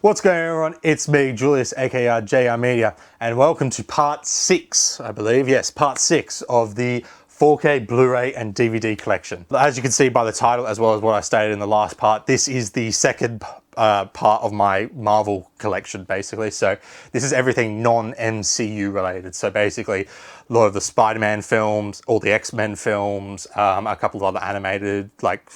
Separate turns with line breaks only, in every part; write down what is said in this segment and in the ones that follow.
What's going on? It's me, Julius, aka JR Media, and welcome to part 6, I believe. Yes, part 6 of the 4K Blu-ray and DVD collection. As you can see by the title, as well as what I stated in the last part, this is the second part of my Marvel collection, basically. So this is everything non-MCU related. So basically, a lot of the Spider-Man films, all the X-Men films, a couple of other animated, like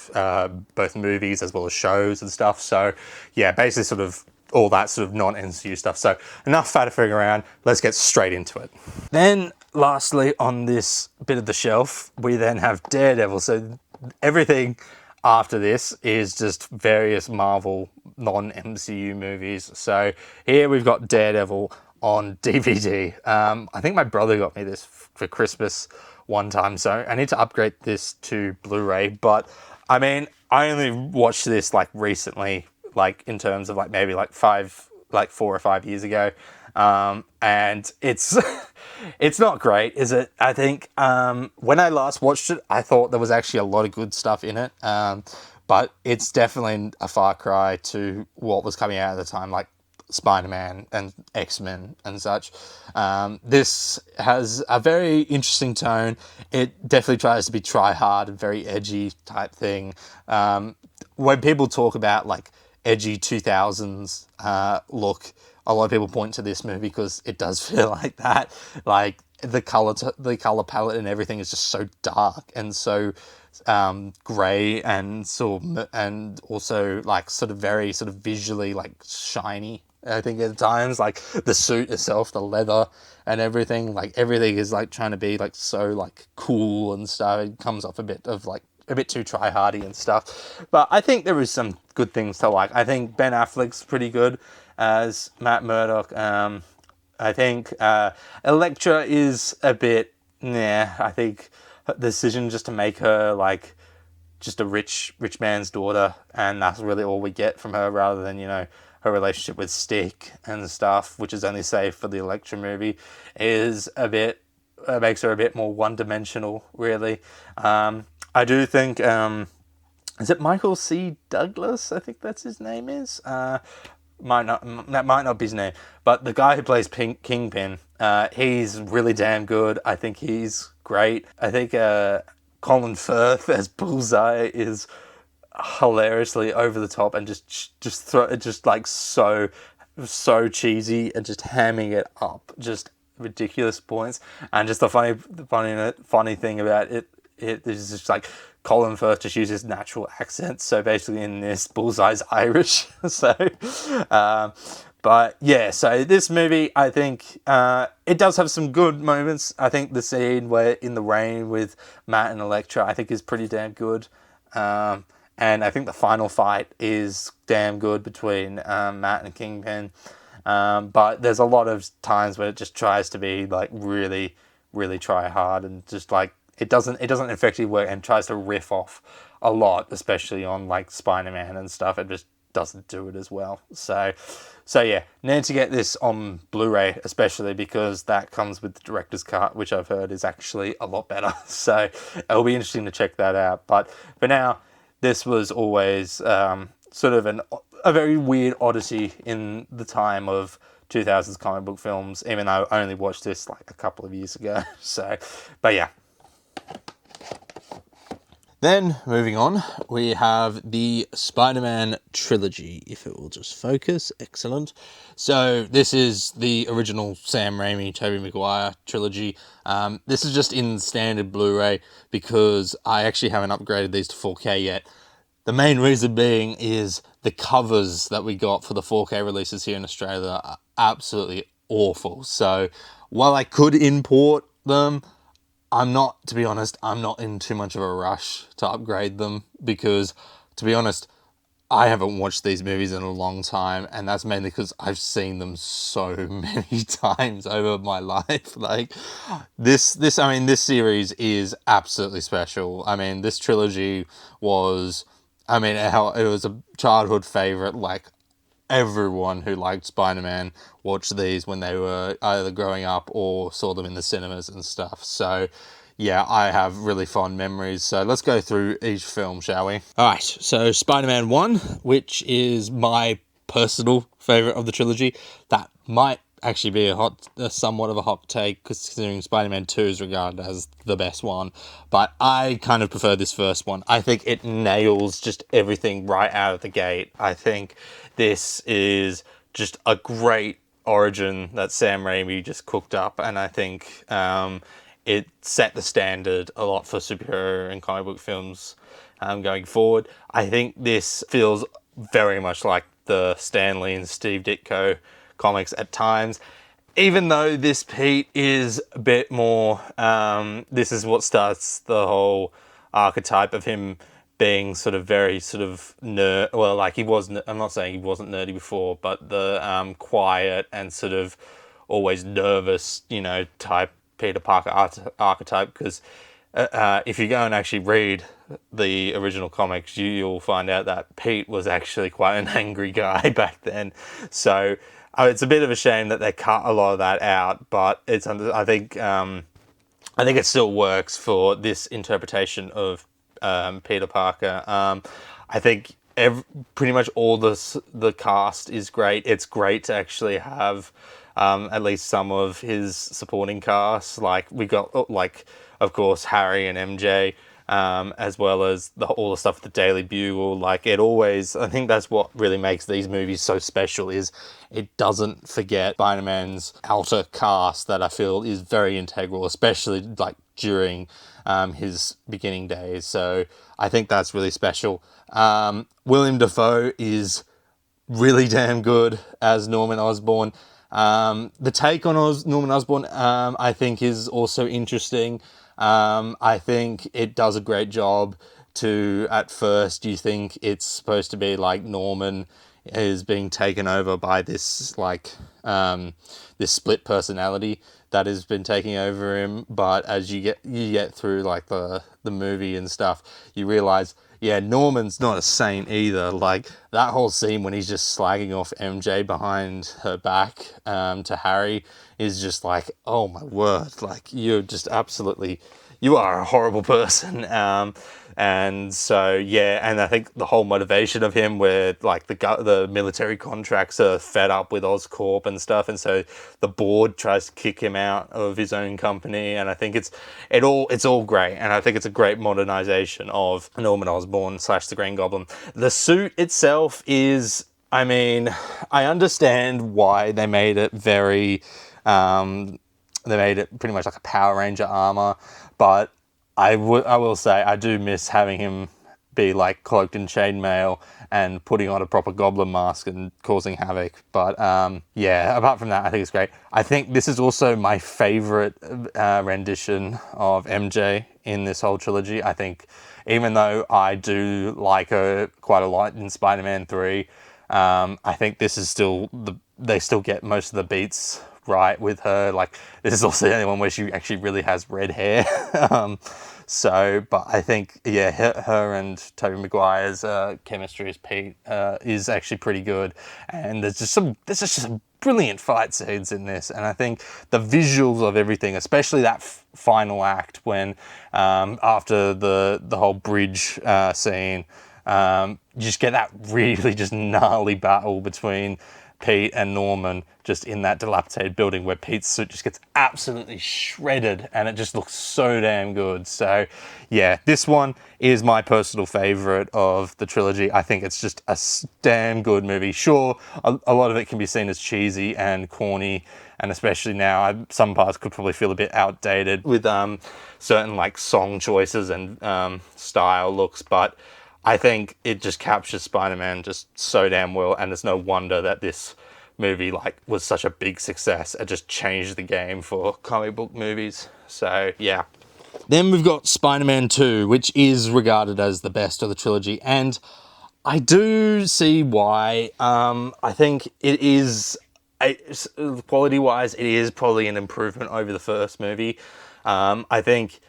both movies as well as shows and stuff. So yeah, basically sort of all that sort of non-MCU stuff. So enough faffing around, let's get straight into it. Then lastly, on this bit of the shelf, we then have Daredevil. So everything after this is just various Marvel non-MCU movies. So here we've got Daredevil on DVD. I think my brother got me this for Christmas one time, so I need to upgrade this to Blu-ray. But I mean, I only watched this like recently, like in terms of like maybe like 4 or 5 years ago. And it's it's not great, is it? I think when I last watched it, I thought there was actually a lot of good stuff in it, but it's definitely a far cry to what was coming out at the time, like Spider-Man and X-Men and such. This has a very interesting tone. It definitely tries to be try-hard and very edgy type thing. When people talk about like edgy 2000s look, a lot of people point to this movie because it does feel like that. Like the color palette and everything is just so dark and so grey and and also like sort of very sort of visually like shiny. I think at times, like the suit itself, the leather and everything, like everything is like trying to be like so like cool and stuff. It comes off a bit too try-hardy and stuff. But I think there is some good things to like. I think Ben Affleck's pretty good as Matt Murdock. I think Elektra is a bit, I think the decision just to make her like just a rich man's daughter, and that's really all we get from her, rather than, you know, her relationship with Stick and stuff, which is only safe for the Elektra movie, is a bit, makes her a bit more one-dimensional, really. I do think, is it Michael C. Douglas? I think that's his name is. That might not be his name, but the guy who plays Kingpin, he's really damn good. I think he's great. I think Colin Firth as Bullseye is hilariously over the top and just like so cheesy and just hamming it up, just ridiculous points. And just the funny thing about it is just like Colin Firth just uses natural accent. So basically in this, Bullseye's Irish. So but yeah, so this movie, I think it does have some good moments. I think the scene where in the rain with Matt and Elektra, I think is pretty damn good. And I think the final fight is damn good between Matt and Kingpin. But there's a lot of times where it just tries to be like really, really try hard, and just like it doesn't effectively work, and tries to riff off a lot, especially on like Spider-Man and stuff. It just doesn't do it as well. So yeah, need to get this on Blu-ray, especially because that comes with the director's cut, which I've heard is actually a lot better. So it'll be interesting to check that out. But for now, this was always sort of a very weird odyssey in the time of 2000s comic book films, even though I only watched this like a couple of years ago. So, but yeah. Then, moving on, we have the Spider-Man Trilogy, if it will just focus. Excellent. So, this is the original Sam Raimi, Tobey Maguire trilogy. This is just in standard Blu-ray because I actually haven't upgraded these to 4K yet. The main reason being is the covers that we got for the 4K releases here in Australia are absolutely awful. So, while I could import them, to be honest, I'm not in too much of a rush to upgrade them because, to be honest, I haven't watched these movies in a long time, and that's mainly because I've seen them so many times over my life. Like, this series is absolutely special. I mean, this trilogy was, it was a childhood favorite. Like, everyone who liked Spider-Man watched these when they were either growing up or saw them in the cinemas and stuff. So yeah, I have really fond memories. So let's go through each film, shall we? All right, so Spider-Man 1, which is my personal favorite of the trilogy. That might actually be a somewhat of a hot take, considering Spider-Man 2 is regarded as the best one, but I kind of prefer this first one. I think it nails just everything right out of the gate. I think this is just a great origin that Sam Raimi just cooked up, and I think it set the standard a lot for superhero and comic book films going forward. I think this feels very much like the Stan Lee and Steve Ditko comics at times, even though this Pete is a bit more, this is what starts the whole archetype of him being sort of very sort of nerd, well, like he was, I'm not saying he wasn't nerdy before, but the quiet and sort of always nervous, you know, type Peter Parker archetype, because if you go and actually read the original comics, you'll find out that Pete was actually quite an angry guy back then. So it's a bit of a shame that they cut a lot of that out, but it's I think it still works for this interpretation of Peter Parker. I think pretty much all the cast is great. It's great to actually have at least some of his supporting cast. Like we got, like, of course, Harry and MJ, as well as all the stuff at the Daily Bugle. Like it always, I think that's what really makes these movies so special, is it doesn't forget Spider-Man's outer cast that I feel is very integral, especially like during his beginning days. So I think that's really special. William Dafoe is really damn good as Norman Osborn. The take on Norman Osborn, I think, is also interesting. I think it does a great job to, at first, you think it's supposed to be like Norman is being taken over by this, like, this split personality that has been taking over him. But as you get through, like, the movie and stuff, you realize, yeah, Norman's not a saint either. Like, that whole scene when he's just slagging off MJ behind her back to Harry is just like, oh my word, like, you're just absolutely, you are a horrible person. And so, yeah, and I think the whole motivation of him, where like the military contracts are fed up with Oscorp and stuff, and so the board tries to kick him out of his own company, and I think it's all great, and I think it's a great modernization of Norman Osborn / the Green Goblin. The suit itself is, I mean, I understand why they made it very, they made it pretty much like a Power Ranger armor, but I will say I do miss having him be like cloaked in chainmail and putting on a proper goblin mask and causing havoc. But yeah, apart from that, I think it's great. I think this is also my favorite rendition of MJ in this whole trilogy. I think even though I do like her quite a lot in Spider-Man 3, I think this is still, they still get most of the beats right with her. Like, this is also the only one where she actually really has red hair. But I think, yeah, her and Tobey Maguire's chemistry as Pete is actually pretty good, and there's just some brilliant fight scenes in this, and I think the visuals of everything, especially that final act when after the whole bridge scene, you just get that really just gnarly battle between Pete and Norman just in that dilapidated building, where Pete's suit just gets absolutely shredded and it just looks so damn good. So yeah, this one is my personal favorite of the trilogy. I think it's just a damn good movie. Sure, a lot of it can be seen as cheesy and corny, and especially now, some parts could probably feel a bit outdated with certain like song choices and style looks, but I think it just captures Spider-Man just so damn well, and it's no wonder that this movie like was such a big success. It just changed the game for comic book movies. So yeah. Then we've got Spider-Man 2, which is regarded as the best of the trilogy, and I do see why. I think it is, quality-wise, it is probably an improvement over the first movie. I think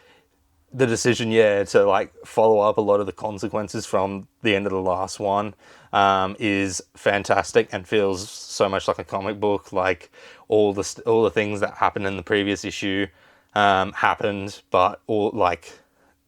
the decision, to like follow up a lot of the consequences from the end of the last one is fantastic and feels so much like a comic book. Like all the things that happened in the previous issue happened, but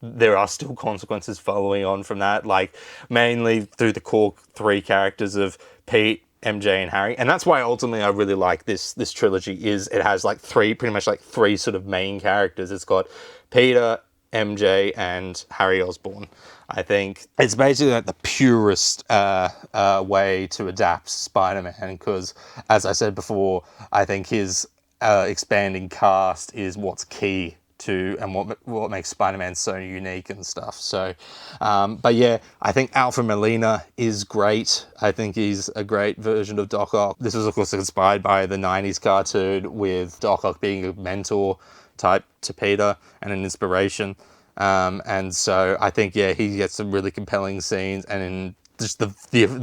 there are still consequences following on from that. Like mainly through the core three characters of Pete, MJ and Harry. And that's why ultimately I really like this trilogy. Is it has like pretty much like three sort of main characters. It's got Peter, MJ, and Harry Osborn. I think it's basically like the purest way to adapt Spider-Man, because, as I said before, I think his expanding cast is what's key to and what makes Spider-Man so unique and stuff. So, but yeah, I think Alfred Molina is great. I think he's a great version of Doc Ock. This was, of course, inspired by the 90s cartoon, with Doc Ock being a mentor type to Peter and an inspiration. And so I think, yeah, he gets some really compelling scenes, and in just the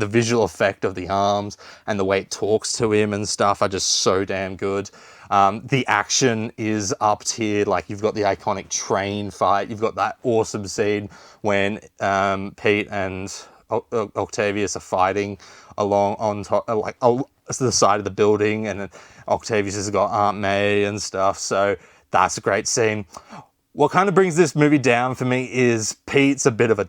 visual effect of the arms and the way it talks to him and stuff are just so damn good. The action is up tier. Like, you've got the iconic train fight. You've got that awesome scene when Pete and Octavius are fighting along on top, like the side of the building, and Octavius has got Aunt May and stuff. So that's a great scene. What kind of brings this movie down for me is Pete's a bit of a...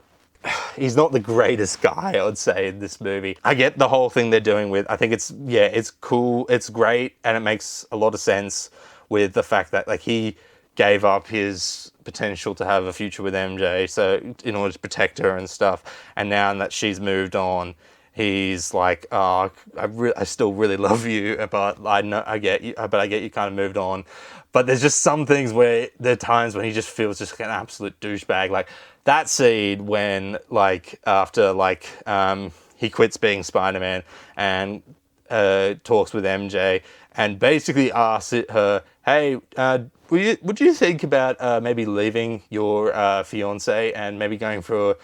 He's not the greatest guy, I would say, in this movie. I get the whole thing they're doing with... I think it's cool, it's great, and it makes a lot of sense with the fact that, like, he gave up his potential to have a future with MJ, so in order to protect her and stuff. And now that she's moved on, he's like, oh, I still really love you, but I get you kind of moved on. But there's just some things where there are times when he just feels just like an absolute douchebag. Like that scene when, like, after, like, he quits being Spider-Man and talks with MJ and basically asks her, hey, would you think about maybe leaving your fiance and maybe going for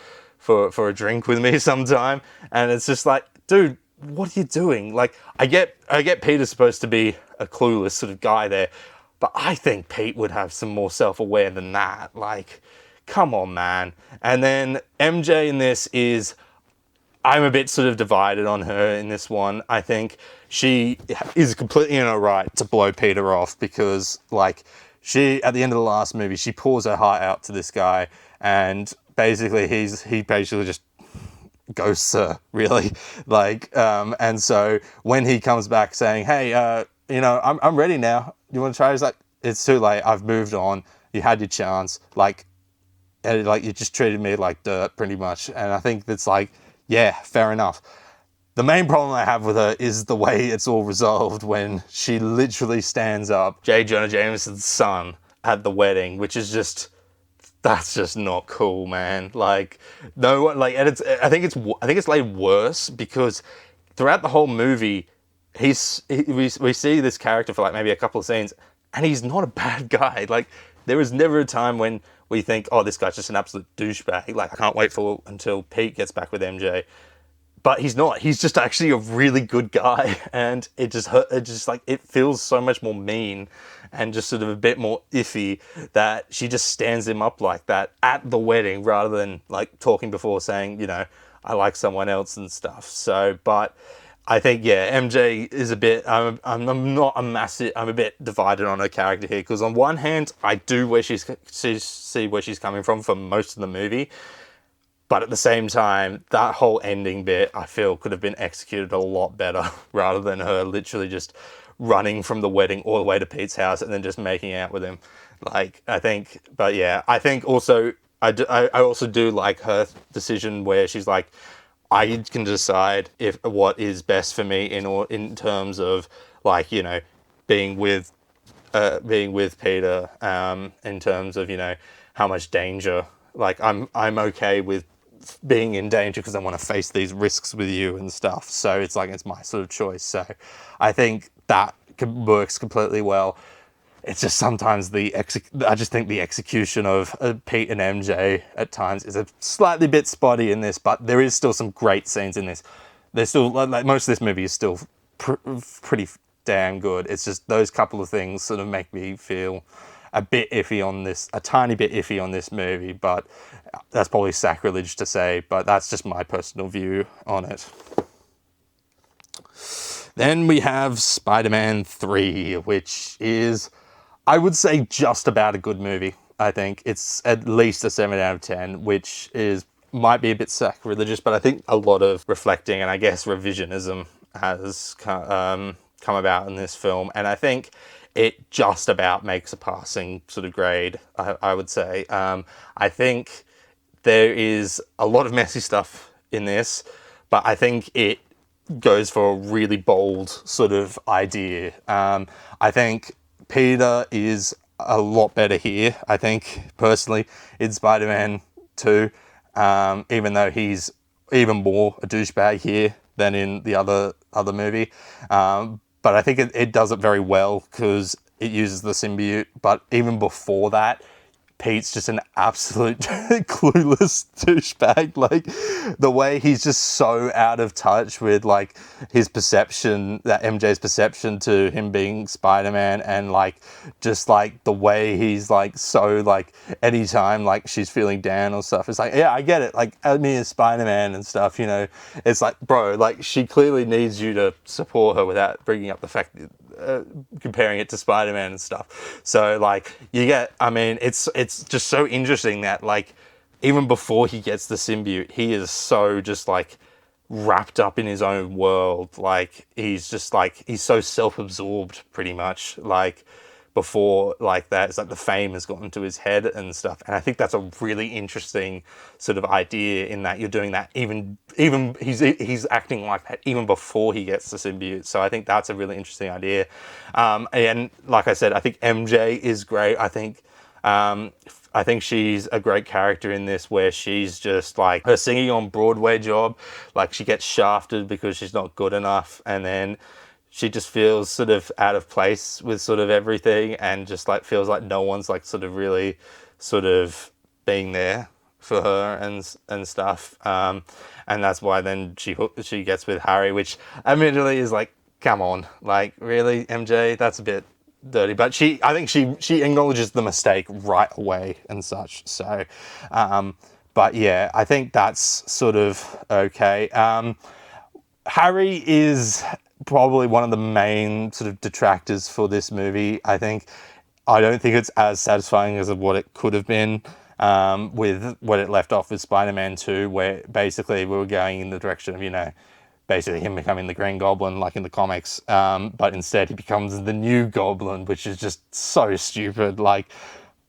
a drink with me sometime? And it's just like, dude, what are you doing? Like, I get Peter's supposed to be a clueless sort of guy there, but I think Pete would have some more self-aware than that. Like, come on, man. And then MJ in this is... I'm a bit sort of divided on her in this one. I think she is completely in her right to blow Peter off, because, like, she, at the end of the last movie, she pours her heart out to this guy, and basically he basically just ghosts her, really. Like, and so when he comes back saying, hey, I'm ready now, you want to try? He's like, it's too late, I've moved on, you had your chance, like you just treated me like dirt, pretty much. And I think that's like, yeah, fair enough. The main problem I have with her is the way it's all resolved when she literally stands up J. Jonah Jameson's son at the wedding, which is just... that's just not cool, man. Like, no one, like, and I think it's laid worse because throughout the whole movie, we see this character for like maybe a couple of scenes, and he's not a bad guy. Like, there is never a time when we think, oh, this guy's just an absolute douchebag. Like, I can't wait until Pete gets back with MJ. But he's not. He's just actually a really good guy, and it feels so much more mean and just sort of a bit more iffy that she just stands him up like that at the wedding, rather than like talking before saying, I like someone else and stuff. So, but I think, yeah, MJ is a bit... I'm a bit divided on her character here, because on one hand, I do see where she's coming from for most of the movie. But at the same time, that whole ending bit, I feel, could have been executed a lot better, rather than her literally just running from the wedding all the way to Pete's house and then just making out with him. Like, I think... But yeah, I think also... I also do like her decision where she's like, I can decide what is best for me in terms of, like, being with Peter, in terms of, how much danger... Like, I'm okay with being in danger because I want to face these risks with you and stuff. So it's like, it's my sort of choice. So I think that works completely well. It's just sometimes I just think the execution of Pete and MJ at times is a slightly bit spotty in this, but there is still some great scenes in this. There's still, like, most of this movie is still pretty damn good. It's just those couple of things sort of make me feel a tiny bit iffy on this movie, but that's probably sacrilege to say, but that's just my personal view on it. Then we have Spider-Man 3, which is, I would say, just about a good movie. I think it's at least a 7 out of 10, which might be a bit sacrilegious, but I think a lot of reflecting and I guess revisionism has come about in this film, and I think it just about makes a passing sort of grade, I would say. I think there is a lot of messy stuff in this, but I think it goes for a really bold sort of idea. I think Peter is a lot better here, I think, personally, in Spider-Man 2, even though he's even more a douchebag here than in the other movie. But I think it does it very well because it uses the symbiote. But even before that, Pete's just an absolute clueless douchebag. Like, the way he's just so out of touch with, like, his perception, that MJ's perception to him being Spider-Man, and, like, just, like, the way he's, like, so, like, anytime, like, she's feeling down or stuff, it's like, yeah, I get it. Like, me as Spider-Man and stuff, you know, it's like, bro, like, she clearly needs you to support her without bringing up the fact that, comparing it to Spider-Man and stuff. So, like, you get, I mean, it's just so interesting that, like, even before he gets the symbiote, he is so just, like, wrapped up in his own world. Like, he's just, like, he's so self-absorbed, pretty much. Like, before, like, that, it's like the fame has gotten to his head and stuff. And I think that's a really interesting sort of idea, in that you're doing that even he's acting like that even before he gets the symbiote. So I think that's a really interesting idea. And like I said, I think MJ is great. I think she's a great character in this, where she's just, like, her singing on Broadway job, like, she gets shafted because she's not good enough, and then she just feels sort of out of place with sort of everything, and just, like, feels like no one's, like, sort of really sort of being there for her and stuff. And that's why then she gets with Harry, which immediately is like, come on, like, really, MJ? That's a bit dirty. But I think she acknowledges the mistake right away and such. So, but yeah, I think that's sort of okay. Harry is probably one of the main sort of detractors for this movie. I don't think it's as satisfying as what it could have been, with what it left off with Spider-Man 2, where basically we were going in the direction of, you know, basically him becoming the Green Goblin, like in the comics, but instead he becomes the new Goblin, which is just so stupid. Like,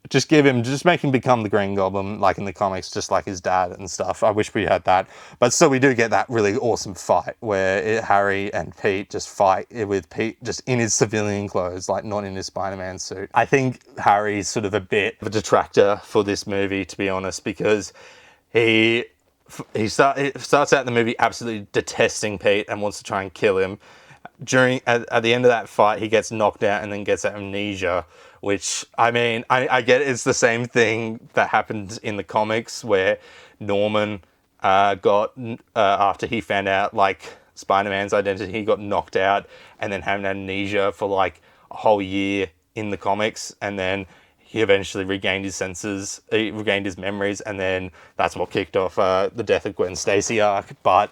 just make him become the Green Goblin, like in the comics, just like his dad and stuff. I wish we had that. But still, we do get that really awesome fight where Harry and Pete just fight with Pete just in his civilian clothes, like not in his Spider-Man suit. I think Harry's sort of a bit of a detractor for this movie, to be honest, because he starts out the movie absolutely detesting Pete and wants to try and kill him. At the end of that fight, he gets knocked out and then gets amnesia, which, I mean, I get it's the same thing that happened in the comics, where Norman got, after he found out, like, Spider-Man's identity, he got knocked out and then had amnesia for, like, a whole year in the comics, and then he eventually regained his senses, he regained his memories, and then that's what kicked off the death of Gwen Stacy arc. But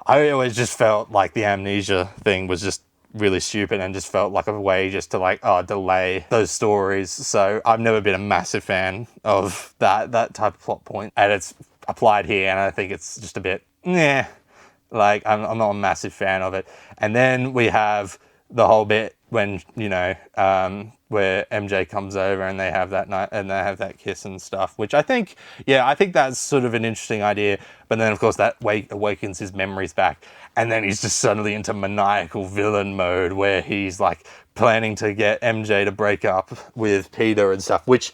I always just felt like the amnesia thing was just really stupid, and just felt like a way just to, like, delay those stories. So I've never been a massive fan of that type of plot point, and it's applied here, and I think it's just a bit, like, I'm not a massive fan of it. And then we have the whole bit when, you know, where MJ comes over and they have that night and they have that kiss and stuff, which I think that's sort of an interesting idea. But then, of course, that awakens his memories back, and then he's just suddenly into maniacal villain mode, where he's, like, planning to get MJ to break up with Peter and stuff, which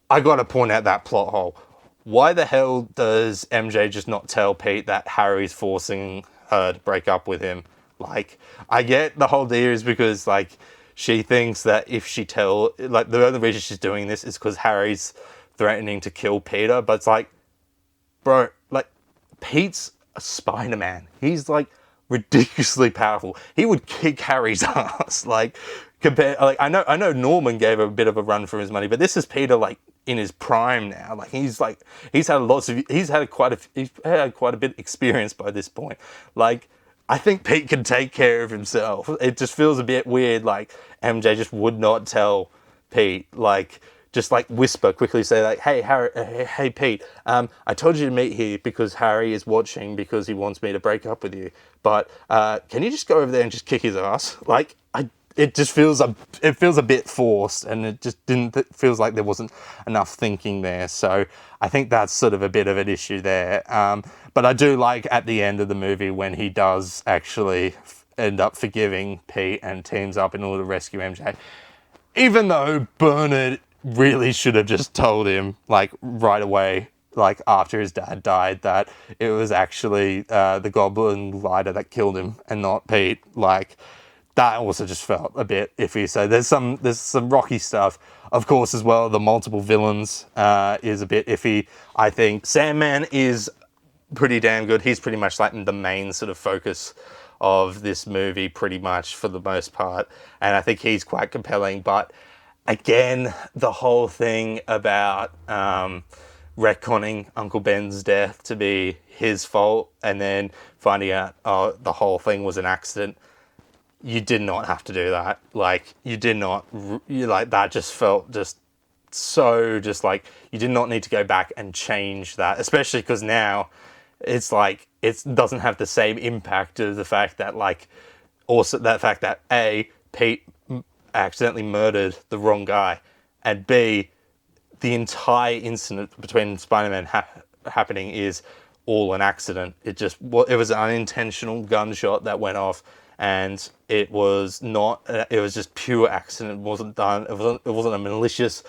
I gotta point out that plot hole. Why the hell does MJ just not tell Pete that Harry's forcing her to break up with him? Like, I get the whole deal is because, like, she thinks that if she like, the only reason she's doing this is because Harry's threatening to kill Peter. But it's like, bro, like, Pete's a Spider-Man. He's, like, ridiculously powerful. He would kick Harry's ass. Like, I know Norman gave a bit of a run for his money, but this is Peter, like, in his prime now. Like, he's had quite a bit of experience by this point. Like, I think Pete can take care of himself. It just feels a bit weird, like, MJ just would not tell Pete, like, just like whisper quickly, say like, hey Harry, hey Pete, I told you to meet here because Harry is watching because he wants me to break up with you, but can you just go over there and just kick his ass? Like, it just feels a bit forced, and it feels like there wasn't enough thinking there. So I think that's sort of a bit of an issue there. But I do like at the end of the movie when he does actually end up forgiving Pete and teams up in order to rescue MJ. Even though Bernard really should have just told him, like, right away, like, after his dad died, that it was actually the goblin lighter that killed him and not Pete. Like, that also just felt a bit iffy. So there's some rocky stuff. Of course, as well, the multiple villains is a bit iffy. I think Sandman is pretty damn good. He's pretty much like the main sort of focus of this movie, pretty much for the most part, and I think he's quite compelling. But again, the whole thing about retconning Uncle Ben's death to be his fault and then finding out the whole thing was an accident, you did not have to do that. Like, you did not, like, that just felt just so, just like, you did not need to go back and change that, especially because now it's like, it doesn't have the same impact of the fact that, like, also that fact that A, Pete accidentally murdered the wrong guy, and B, the entire incident between Spider-Man happening is all an accident. It was an unintentional gunshot that went off, and it was just pure accident. It wasn't done. It wasn't a malicious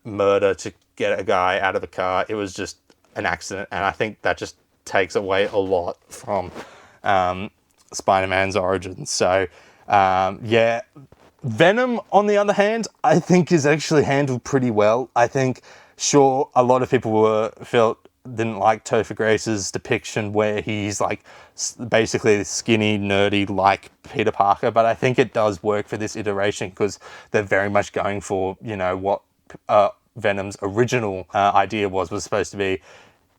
murder to get a guy out of the car. It was just an accident, and I think that just takes away a lot from Spider-Man's origin. So yeah, Venom, on the other hand, I think is actually handled pretty well. I think, sure, a lot of people didn't like Topher Grace's depiction where he's like basically skinny, nerdy like Peter Parker, but I think it does work for this iteration because they're very much going for, you know, what Venom's original idea was supposed to be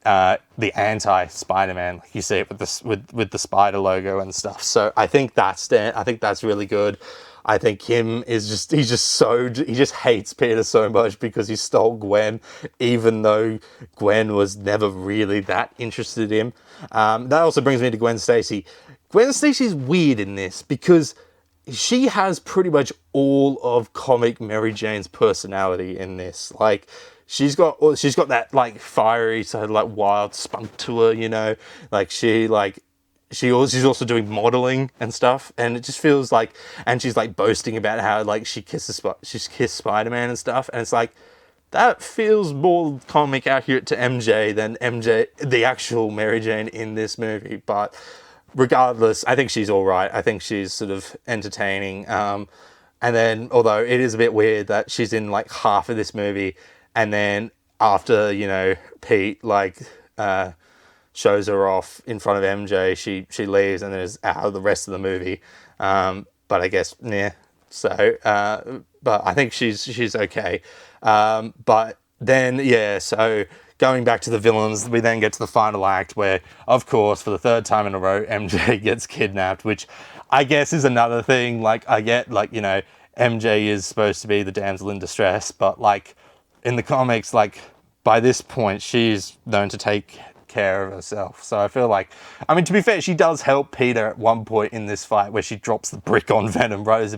the anti-Spider-Man. Like you see it with the spider logo and stuff. So I think that's really good. I think he just hates Peter so much because he stole Gwen, even though Gwen was never really that interested in him. That also brings me to Gwen Stacy. Gwen Stacy's weird in this because she has pretty much all of comic Mary Jane's personality in this. Like, she's got that like fiery, so like wild spunk to her, you know. Like she's also doing modeling and stuff, and it just feels like, and she's like boasting about how like she's kissed Spider-Man and stuff, and it's like, that feels more comic accurate to MJ than MJ, the actual Mary Jane in this movie. But regardless, I think she's all right. I think she's sort of entertaining. And then, although it is a bit weird that she's in like half of this movie, and then after, you know, Pete like shows her off in front of MJ, she leaves and then is out of the rest of the movie. But I guess, yeah. So, but I think she's okay. But then, yeah, so going back to the villains, we then get to the final act where, of course, for the third time in a row, MJ gets kidnapped, which I guess is another thing. Like, I get, like, you know, MJ is supposed to be the damsel in distress, but, like, in the comics, like, by this point, she's known to take care of herself. So I feel like, I mean, to be fair, she does help Peter at one point in this fight where she drops the brick on Venom right as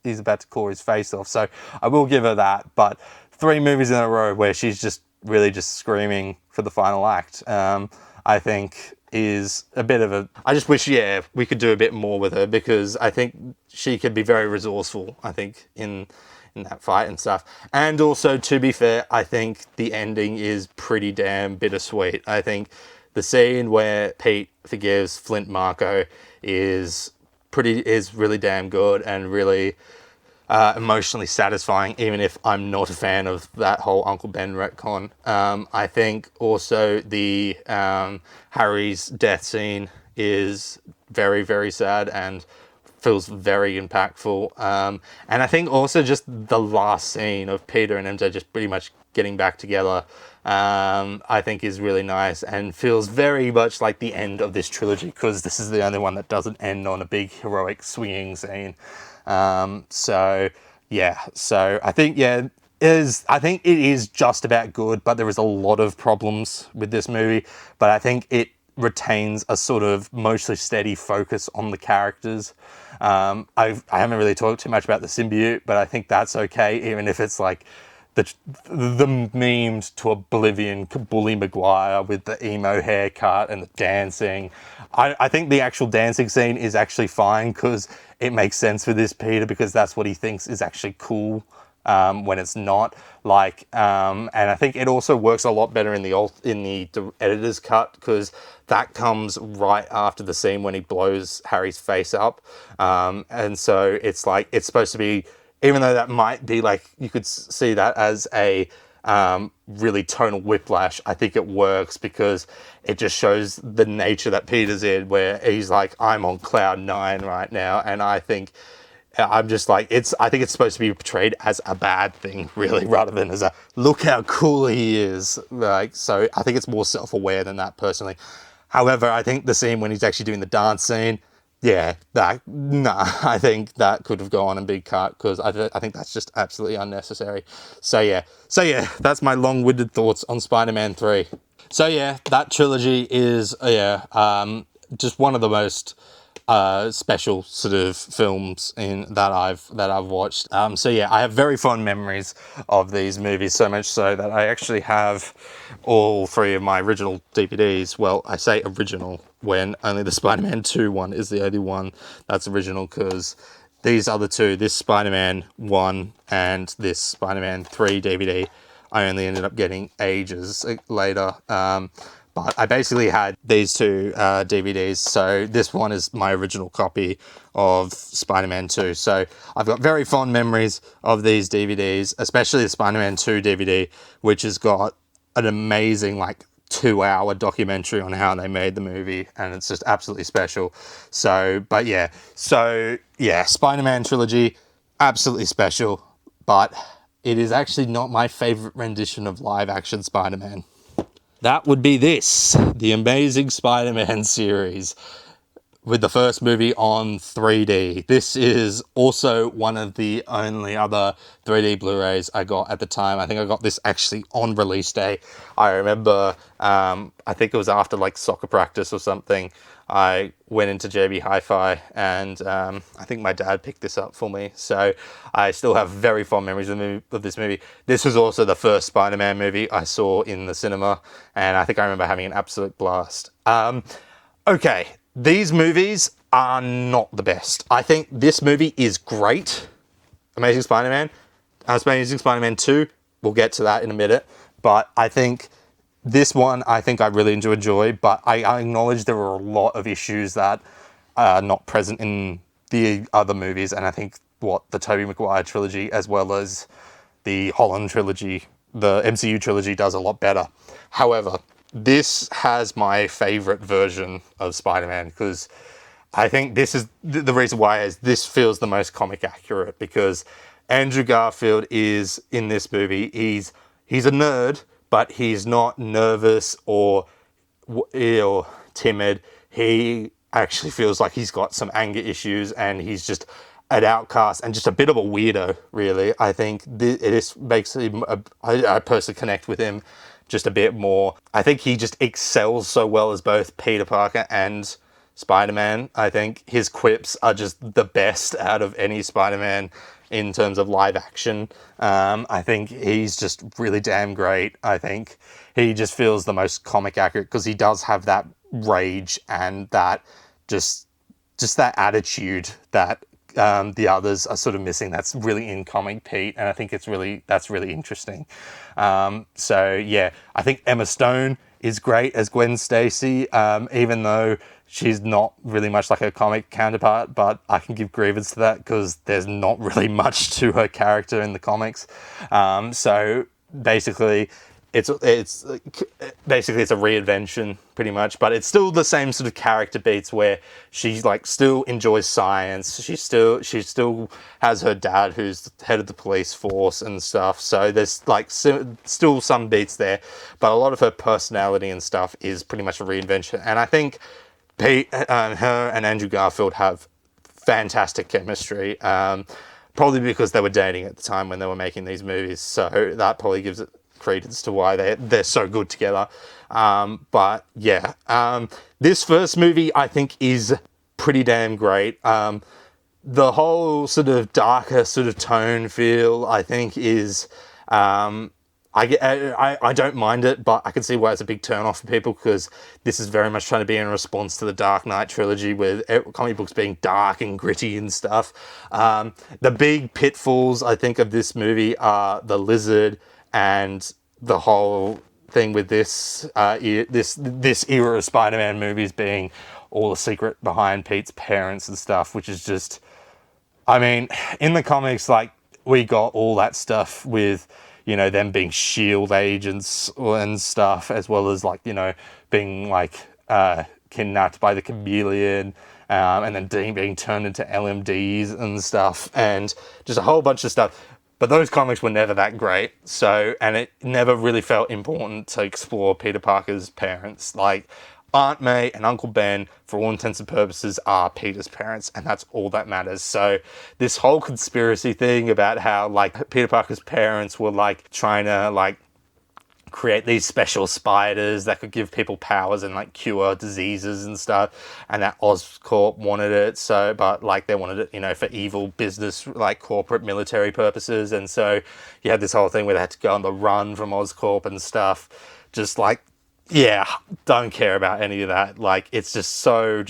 he's about to claw his face off. So I will give her that. But 3 movies in a row where she's just really just screaming for the final act, I think is a bit of a... I just wish, yeah, we could do a bit more with her, because I think she could be very resourceful, I think, in that fight and stuff. And also, to be fair, I think the ending is pretty damn bittersweet. I think the scene where Pete forgives Flint Marko is really damn good and really emotionally satisfying, even if I'm not a fan of that whole Uncle Ben retcon. I think also the Harry's death scene is very, very sad and feels very impactful. And I think also just the last scene of Peter and MJ just pretty much getting back together, I think is really nice and feels very much like the end of this trilogy, because this is the only one that doesn't end on a big heroic swinging scene. So yeah, so I think, yeah, I think it is just about good, but there is a lot of problems with this movie. But I think it retains a sort of mostly steady focus on the characters. I haven't really talked too much about the symbiote, but I think that's okay, even if it's like the memed to oblivion Bully Maguire with the emo haircut and the dancing. I think the actual dancing scene is actually fine because it makes sense for this Peter, because that's what he thinks is actually cool. When it's not, like, and I think it also works a lot better in the editor's cut, because that comes right after the scene when he blows Harry's face up, and so it's like, it's supposed to be, even though that might be like, you could see that as a really tonal whiplash, I think it works because it just shows the nature that Peter's in, where he's like, I'm on cloud 9 right now, and I think I'm just like, I think it's supposed to be portrayed as a bad thing, really, rather than as a, look how cool he is. Like, so I think it's more self-aware than that, personally. However, I think the scene when he's actually doing the dance scene, yeah, I think that could have gone and been cut, because I think that's just absolutely unnecessary. So yeah, that's my long-winded thoughts on Spider-Man 3. So yeah, that trilogy is, just one of the most special sort of films that I've watched. So yeah, I have very fond memories of these movies, so much so that I actually have all 3 of my original DVDs. Well, I say original when only the Spider-Man 2 one is the only one that's original, because these other 2, this Spider-Man 1 and this Spider-Man 3 DVD, I only ended up getting ages later. But I basically had these 2 DVDs. So this one is my original copy of Spider-Man 2. So I've got very fond memories of these DVDs, especially the Spider-Man 2 DVD, which has got an amazing, like, 2-hour documentary on how they made the movie, and it's just absolutely special. So Spider-Man Trilogy, absolutely special, but it is actually not my favorite rendition of live-action Spider-Man. That would be this, the Amazing Spider-Man series, with the first movie on 3D. This is also one of the only other 3D Blu-rays I got at the time. I think I got this actually on release day. I remember, I think it was after like soccer practice or something, I went into JB Hi-Fi, and I think my dad picked this up for me. So I still have very fond memories of this movie. This was also the first Spider-Man movie I saw in the cinema, and I think I remember having an absolute blast. Okay, these movies are not the best. I think this movie is great. Amazing Spider-Man. Amazing Spider-Man 2, we'll get to that in a minute. But I think this one, I really enjoy, but I acknowledge there are a lot of issues that are not present in the other movies, and I think the Tobey Maguire trilogy, as well as the Holland trilogy, the MCU trilogy, does a lot better. However, this has my favorite version of Spider-Man, because I think this is the reason why is this feels the most comic accurate, because Andrew Garfield is in this movie. He's a nerd, but he's not nervous or timid. He actually feels like he's got some anger issues, and he's just an outcast and just a bit of a weirdo, really. I think it makes him, I personally connect with him just a bit more. I think he just excels so well as both Peter Parker and Spider-Man. I think his quips are just the best out of any Spider-Man in terms of live action. I think he's just really damn great. I think he just feels the most comic accurate, because he does have that rage and that just that attitude that the others are sort of missing. That's really in Comic Pete, and I think that's really interesting. So yeah, I think Emma Stone is great as Gwen Stacy, even though she's not really much like her comic counterpart, but I can give grievance to that because there's not really much to her character in the comics. So basically, it's a reinvention pretty much, but it's still the same sort of character beats where she like still enjoys science. She still has her dad who's the head of the police force and stuff. So there's like still some beats there, but a lot of her personality and stuff is pretty much a reinvention. And I think her and Andrew Garfield have fantastic chemistry. Probably because they were dating at the time when they were making these movies, so that probably gives it credence to why they're so good together. But yeah, this first movie I think is pretty damn great. The whole sort of darker sort of tone feel I think is I don't mind it, but I can see why it's a big turn off for people, because this is very much trying to be in response to the Dark Knight trilogy, with comic books being dark and gritty and stuff. The big pitfalls, I think, of this movie are the lizard and the whole thing with this era of Spider-Man movies being all the secret behind Pete's parents and stuff, which is just, I mean, in the comics, like, we got all that stuff with, you know, them being SHIELD agents and stuff, as well as, like, you know, being, like, kidnapped by the Chameleon, and then being turned into LMDs and stuff, and just a whole bunch of stuff. But those comics were never that great, so, and it never really felt important to explore Peter Parker's parents. Like, Aunt May and Uncle Ben, for all intents and purposes, are Peter's parents, and that's all that matters. So this whole conspiracy thing about how, like, Peter Parker's parents were, like, trying to, like, create these special spiders that could give people powers and, like, cure diseases and stuff, and that Oscorp wanted it, so, but, like, they wanted it, you know, for evil business, like, corporate military purposes, and so you had this whole thing where they had to go on the run from Oscorp and stuff. Just, like, yeah, don't care about any of that. Like, it's just so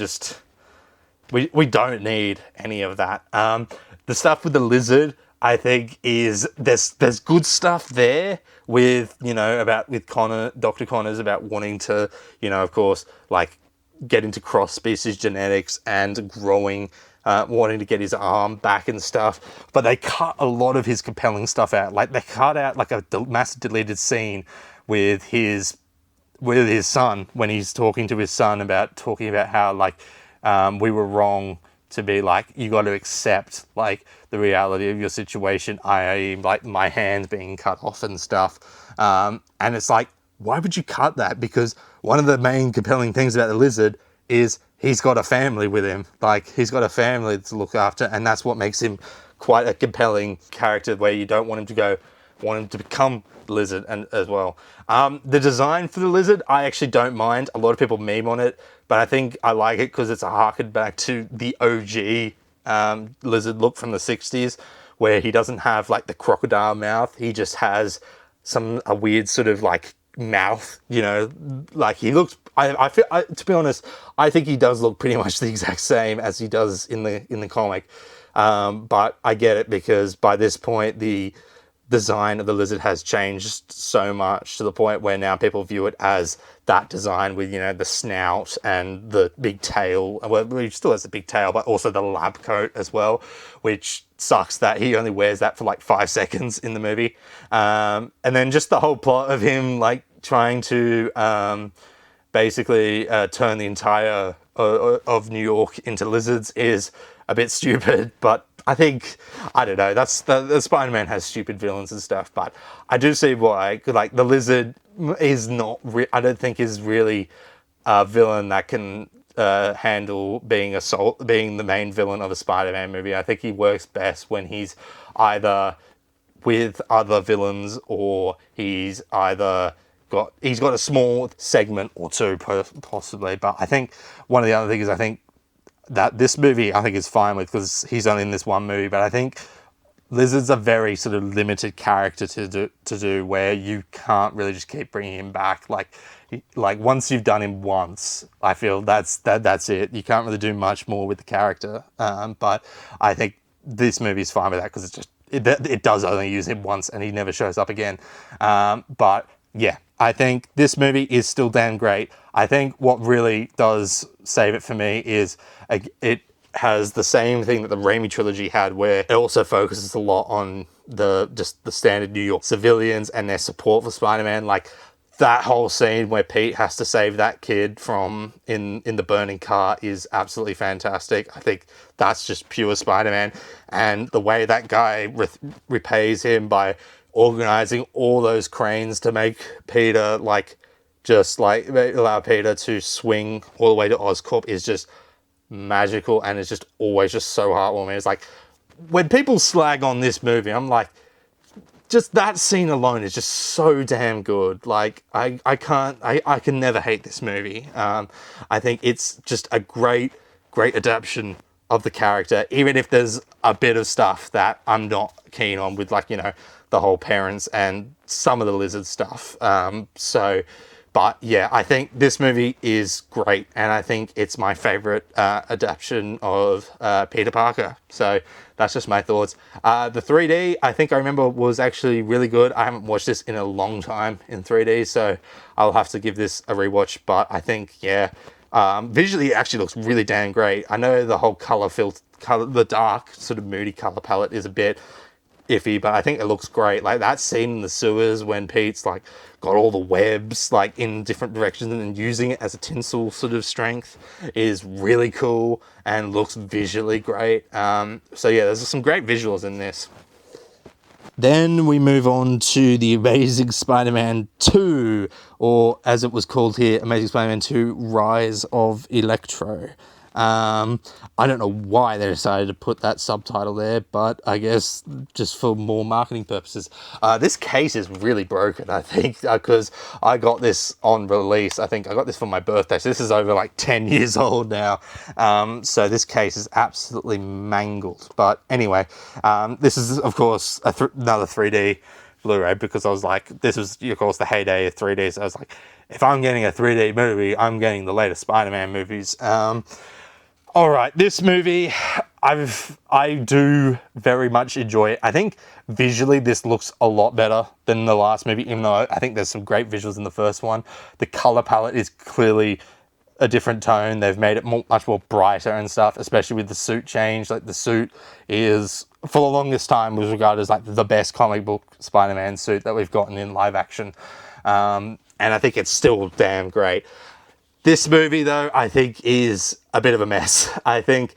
we don't need any of that. The stuff with the lizard, I think, is there's good stuff there with, you know, with Dr. Connors, about wanting to, you know, of course, like, get into cross-species genetics and growing, wanting to get his arm back and stuff. But they cut a lot of his compelling stuff out. Like, they cut out, like, a massive deleted scene with his son, when he's talking to his son about how, like, we were wrong to be like, you got to accept, like, the reality of your situation, i.e., like, my hand being cut off and stuff. And it's like, why would you cut that? Because one of the main compelling things about the lizard is he's got a family with him. Like, he's got a family to look after, and that's what makes him quite a compelling character, where you don't want him to become lizard and as well. The design for the lizard, I actually don't mind. A lot of people meme on it, but I think I like it because it's a harken back to the OG lizard look from the 60s, where he doesn't have, like, the crocodile mouth. He just has a weird sort of, like, mouth, you know, like, he looks, to be honest, I think he does look pretty much the exact same as he does in the comic. But I get it, because by this point, the design of the lizard has changed so much, to the point where now people view it as that design with, you know, the snout and the big tail. Well, he still has the big tail, but also the lab coat as well, which sucks that he only wears that for, like, 5 seconds in the movie. And then just the whole plot of him, like, trying to basically turn the entire of New York into lizards is a bit stupid, but I think, I don't know, that's the Spider-Man has stupid villains and stuff, but I do see why. Like, the lizard is not, I don't think is really a villain that can handle being the main villain of a Spider-Man movie. I think he works best when he's either with other villains, or he's got a small segment or two possibly. But I think one of the other things, I think that this movie, I think, is fine with, because he's only in this one movie, but I think Lizard's a very sort of limited character to do, where you can't really just keep bringing him back. Like once you've done him once, I feel that's it. You can't really do much more with the character. But I think this movie is fine with that, because it does only use him once and he never shows up again. But yeah, I think this movie is still damn great. I think what really does save it for me is it has the same thing that the Raimi trilogy had, where it also focuses a lot on the standard New York civilians and their support for Spider-Man. Like that whole scene where Pete has to save that kid from in the burning car is absolutely fantastic. I think that's just pure Spider-Man, and the way that guy repays him by organizing all those cranes to make Peter allow Peter to swing all the way to Oscorp is just magical, and it's just always just so heartwarming. It's like when people slag on this movie, I'm like, just that scene alone is just so damn good. Like, I can never hate this movie. I think it's just a great adaptation of the character, even if there's a bit of stuff that I'm not keen on with, like, the whole parents and some of the lizard stuff. But yeah, I think this movie is great, and I think it's my favorite adaptation of Peter Parker. So that's just my thoughts. The 3D, I think I remember, was actually really good. I haven't watched this in a long time in 3D, so I'll have to give this a rewatch. But I think, yeah, visually it actually looks really damn great. I know the whole the dark sort of moody color palette is a bit iffy, but I think it looks great. Like that scene in the sewers when Pete's like got all the webs like in different directions and using it as a tinsel sort of strength is really cool and looks visually great. So yeah, there's some great visuals in this. Then we move on to The Amazing Spider-Man 2, or as it was called here, Amazing Spider-Man 2 Rise of Electro. I don't know why they decided to put that subtitle there, but I guess just for more marketing purposes. This case is really broken, I think, because I got this on release. I think I got this for my birthday, so this is over like 10 years old now. So this case is absolutely mangled. But anyway, this is, of course, another 3D Blu-ray, because I was like, this was, of course, the heyday of 3D. So I was like, if I'm getting a 3D movie, I'm getting the latest Spider-Man movies. All right, this movie, I do very much enjoy it. I think visually this looks a lot better than the last movie, even though I think there's some great visuals in the first one. The color palette is clearly a different tone. They've made it much more brighter and stuff, especially with the suit change. Like, the suit is, for the longest time, was regarded as like the best comic book Spider-Man suit that we've gotten in live action. And I think it's still damn great. This movie, though, I think is a bit of a mess. I think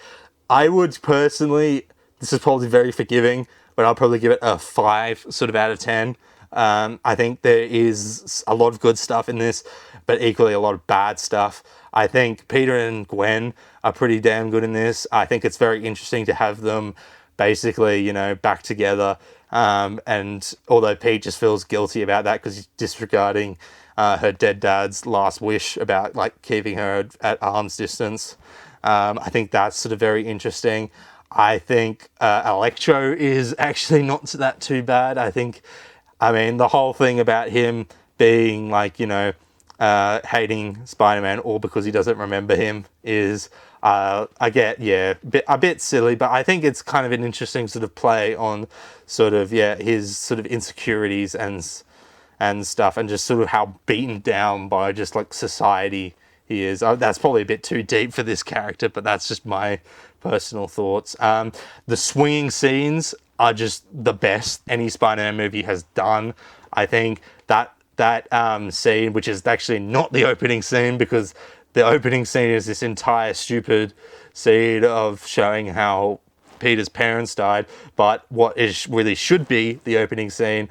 I would personally, this is probably very forgiving, but I'll probably give it a 5 sort of out of 10. I think there is a lot of good stuff in this, but equally a lot of bad stuff. I think Peter and Gwen are pretty damn good in this. I think it's very interesting to have them basically, back together. And although Pete just feels guilty about that because he's disregarding her dead dad's last wish about like keeping her at arm's distance. I think that's sort of very interesting. I think Electro is actually not that too bad. I mean, the whole thing about him being like, hating Spider-Man all because he doesn't remember him is, I get, a bit silly, but I think it's kind of an interesting sort of play on sort of, his sort of insecurities and stuff, and just sort of how beaten down by just like society he is. That's probably a bit too deep for this character, but that's just my personal thoughts. The swinging scenes are just the best any Spider-Man movie has done. I think that scene, which is actually not the opening scene, because the opening scene is this entire stupid scene of showing how Peter's parents died, but what is really should be the opening scene,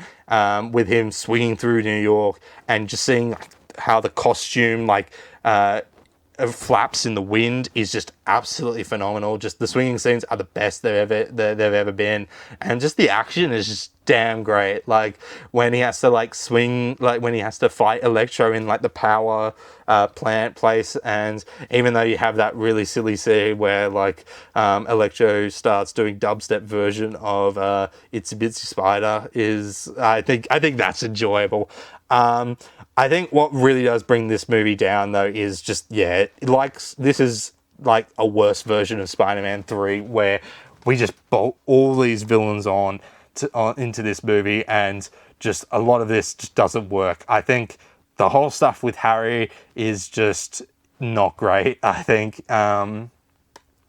with him swinging through New York and just seeing how the costume flaps in the wind is just absolutely phenomenal. Just the swinging scenes are the best they've ever been, and just the action is just damn great. Like when he has to like swing, like when he has to fight Electro in like the power plant place, and even though you have that really silly scene where like Electro starts doing dubstep version of Itsy Bitsy Spider, I think that's enjoyable. I think what really does bring this movie down, though, is just, this is like a worse version of Spider-Man 3, where we just bolt all these villains into this movie, and just a lot of this just doesn't work. I think the whole stuff with Harry is just not great. I think the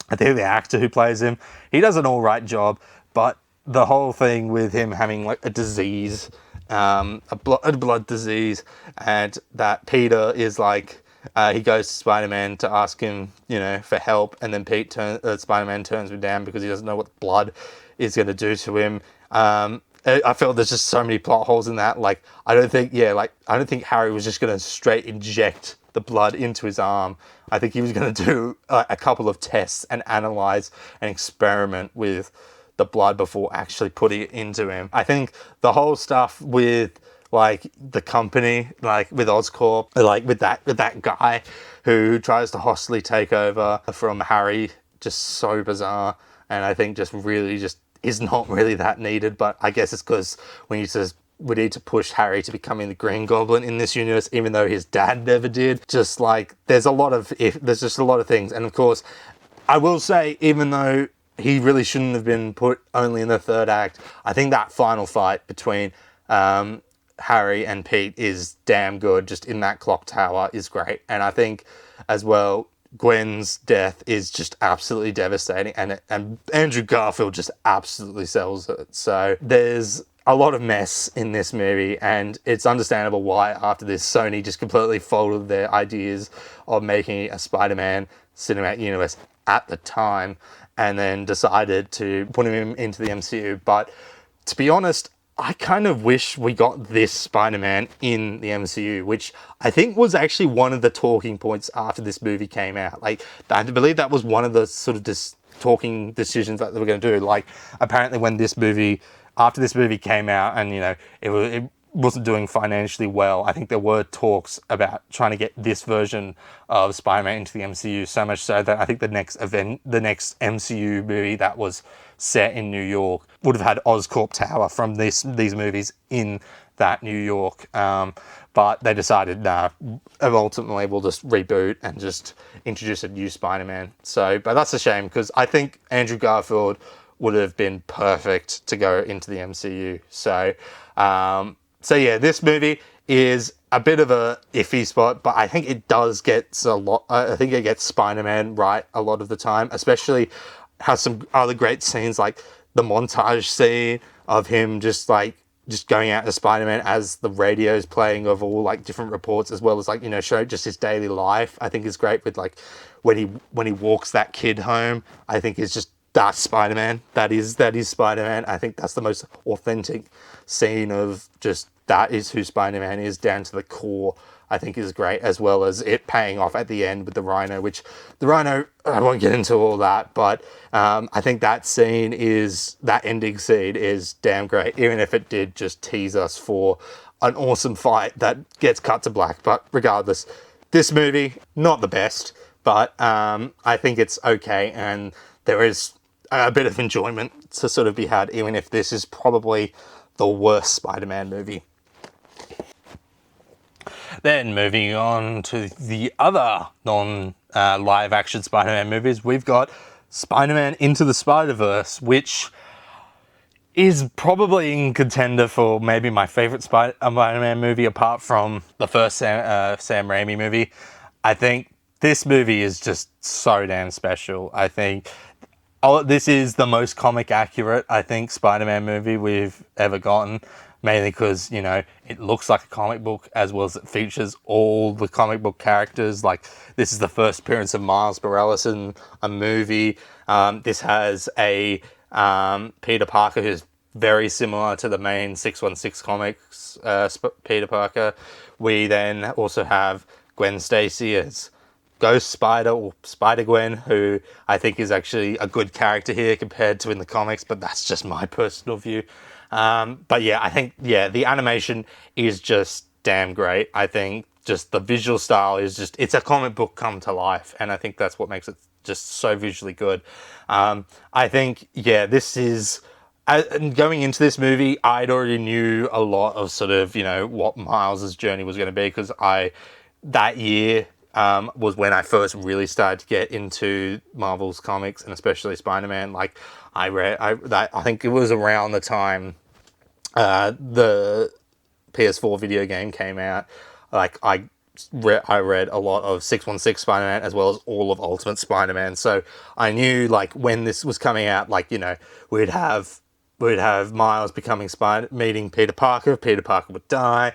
actor who plays him, he does an all right job, but the whole thing with him having like a disease, a blood disease, and that Peter is like, he goes to Spider-Man to ask him, for help, and then Spider-Man turns him down because he doesn't know what blood is going to do to him. I feel there's just so many plot holes in that. Like, I don't think Harry was just going to straight inject the blood into his arm. I think he was going to do a couple of tests and analyze and experiment with the blood before actually putting it into him. I think the whole stuff with like the company, like with Oscorp, like with that guy who tries to hostily take over from Harry, just so bizarre. And I think just really just is not really that needed. But I guess it's because we need to push Harry to becoming the Green Goblin in this universe, even though his dad never did. Just like there's just a lot of things. And of course, I will say, even though he really shouldn't have been put only in the third act, I think that final fight between Harry and Pete is damn good. Just in that clock tower is great. And I think as well, Gwen's death is just absolutely devastating, and Andrew Garfield just absolutely sells it. So there's a lot of mess in this movie, and it's understandable why after this Sony just completely folded their ideas of making a Spider-Man cinematic universe at the time and then decided to put him into the MCU. But to be honest, I kind of wish we got this Spider-Man in the MCU, which I think was actually one of the talking points after this movie came out. Like, I believe that was one of the sort of talking decisions that they were going to do. Like, apparently after this movie came out and, you know, it wasn't doing financially well, I think there were talks about trying to get this version of Spider-Man into the MCU, so much so that I think the next MCU movie that was set in New York would have had Oscorp Tower from these movies in that New York. But they decided, nah, ultimately we'll just reboot and just introduce a new Spider-Man. But that's a shame, because I think Andrew Garfield would have been perfect to go into the MCU. So yeah, this movie is a bit of a iffy spot, but I think it does get a lot. I think it gets Spider-Man right a lot of the time, especially has some other great scenes, like the montage scene of him just going out as Spider-Man as the radio's playing of all like different reports, as well as like, you know, show just his daily life. I think is great with like when he walks that kid home. I think is just, that's Spider-Man. That is Spider-Man. I think that's the most authentic scene of just that is who Spider-Man is down to the core. I think is great, as well as it paying off at the end with the Rhino, which the Rhino, I won't get into all that, but I think that ending scene is damn great, even if it did just tease us for an awesome fight that gets cut to black. But regardless, this movie, not the best, but I think it's okay, and there is a bit of enjoyment to sort of be had, even if this is probably the worst Spider-Man movie. Then moving on to the other non-live action Spider-Man movies, we've got Spider-Man Into the Spider-Verse, which is probably in contender for maybe my favorite Spider-Man movie, apart from the first Sam Raimi movie. I think this movie is just so damn special. I think this is the most comic accurate, I think, Spider-Man movie we've ever gotten. Mainly because, you know, it looks like a comic book, as well as it features all the comic book characters. Like, this is the first appearance of Miles Morales in a movie. This has a Peter Parker who's very similar to the main 616 comics Peter Parker. We then also have Gwen Stacy as Ghost Spider, or Spider-Gwen, who I think is actually a good character here compared to in the comics, but that's just my personal view. But yeah, I think, the animation is just damn great. I think just the visual style is just, it's a comic book come to life, and I think that's what makes it just so visually good. I think, this is, going into this movie, I'd already knew a lot of sort of, you know, what Miles' journey was going to be, because that year was when I first really started to get into Marvel's comics, and especially Spider-Man. Like, I think it was around the time the PS4 video game came out. Like, I read a lot of 616 Spider-Man, as well as all of Ultimate Spider-Man. So I knew, like, when this was coming out, like, you know, we'd have Miles meeting Peter Parker. Peter Parker would die.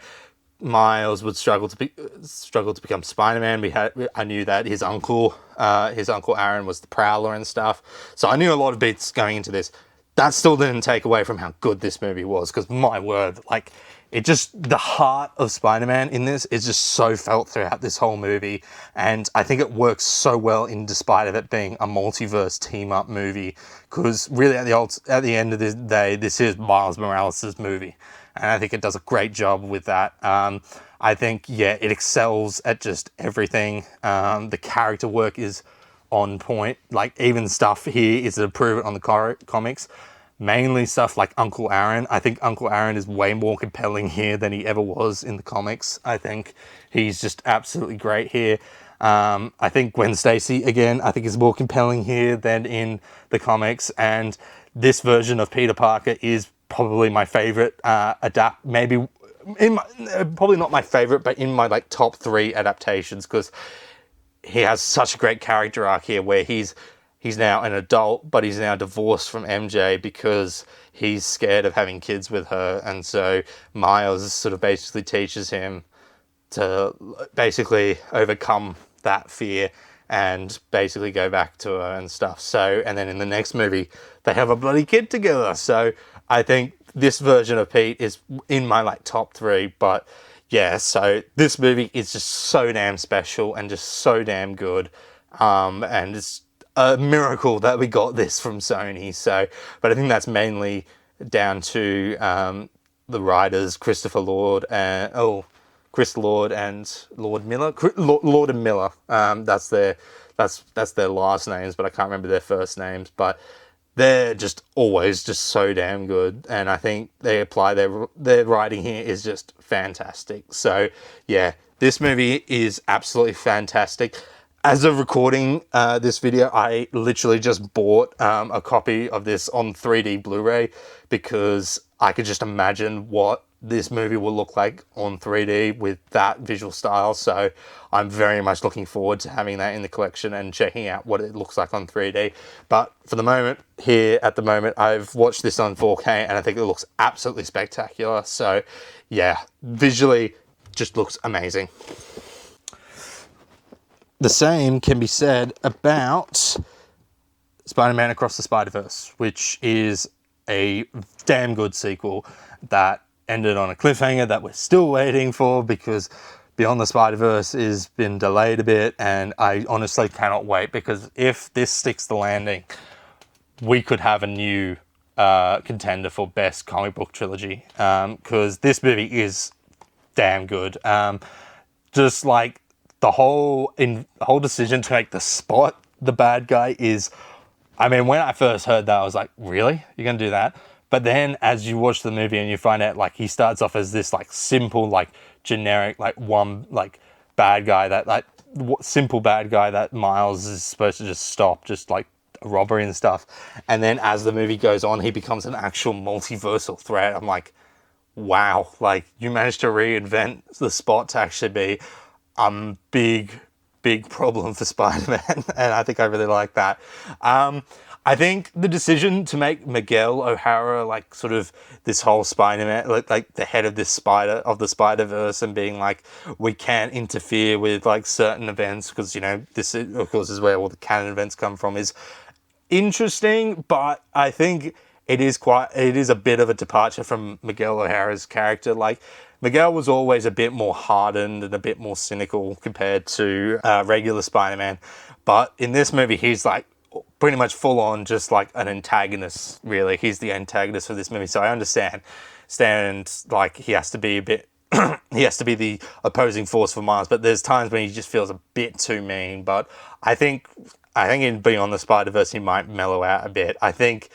Miles would struggle to become Spider-Man. I knew that his uncle Aaron was the Prowler and stuff. So I knew a lot of bits going into this. That still didn't take away from how good this movie was, because my word, like, it just, the heart of Spider-Man in this is just so felt throughout this whole movie. And I think it works so well in despite of it being a multiverse team-up movie. Because really at the end of the day, this is Miles Morales' movie. And I think it does a great job with that. I think, yeah, it excels at just everything. The character work is on point. Like, even stuff here is an improvement on the comics. Mainly stuff like Uncle Aaron. I think Uncle Aaron is way more compelling here than he ever was in the comics. I think he's just absolutely great here. I think Gwen Stacy, again, I think is more compelling here than in the comics. And this version of Peter Parker is probably my favorite maybe in my, probably not my favorite, but in my like top 3 adaptations, because he has such a great character arc here where he's now an adult, but he's now divorced from MJ because he's scared of having kids with her. And so Miles sort of basically teaches him to basically overcome that fear and basically go back to her and stuff. So, and then in the next movie, they have a bloody kid together. So I think this version of Pete is in my like top 3, but yeah, so this movie is just so damn special and just so damn good. And it's a miracle that we got this from Sony. So, but I think that's mainly down to the writers, Chris Lord and Lord Miller. Lord and Miller. That's their last names, but I can't remember their first names. But they're just always just so damn good, and I think they apply their writing here is just fantastic. So yeah, this movie is absolutely fantastic. As of recording this video, I literally just bought a copy of this on 3D Blu-ray because I could just imagine what this movie will look like on 3D with that visual style. So I'm very much looking forward to having that in the collection and checking out what it looks like on 3D. But for the moment, I've watched this on 4K and I think it looks absolutely spectacular. So yeah, visually just looks amazing. The same can be said about Spider-Man Across the Spider-Verse, which is a damn good sequel that ended on a cliffhanger that we're still waiting for because Beyond the Spider-Verse has been delayed a bit, and I honestly cannot wait because if this sticks the landing, we could have a new contender for best comic book trilogy because this movie is damn good. Just like the whole decision to make the Spot the bad guy is, I mean, when I first heard that, I was like, really? You're going to do that? But then as you watch the movie and you find out, like, he starts off as this, like, simple, like, generic, like, one, like, bad guy that, like, simple bad guy that Miles is supposed to just stop, just, like, a robbery and stuff. And then as the movie goes on, he becomes an actual multiversal threat. I'm like, wow, like, you managed to reinvent the Spot to actually be big problem for Spider-Man, and I think I really like that. I think the decision to make Miguel O'Hara like sort of this whole Spider-Man, like the head of the Spider-Verse, and being like, we can't interfere with like certain events because, you know, this is, of course, is where all the canon events come from, is interesting, but I think it is a bit of a departure from Miguel O'Hara's character. Like, Miguel was always a bit more hardened and a bit more cynical compared to regular Spider-Man. But in this movie, he's like pretty much full on just like an antagonist, really. He's the antagonist for this movie. So I understand like he has to be a bit, he has to be the opposing force for Miles. But there's times when he just feels a bit too mean. But I think in Beyond the Spider-Verse, he might mellow out a bit. I think,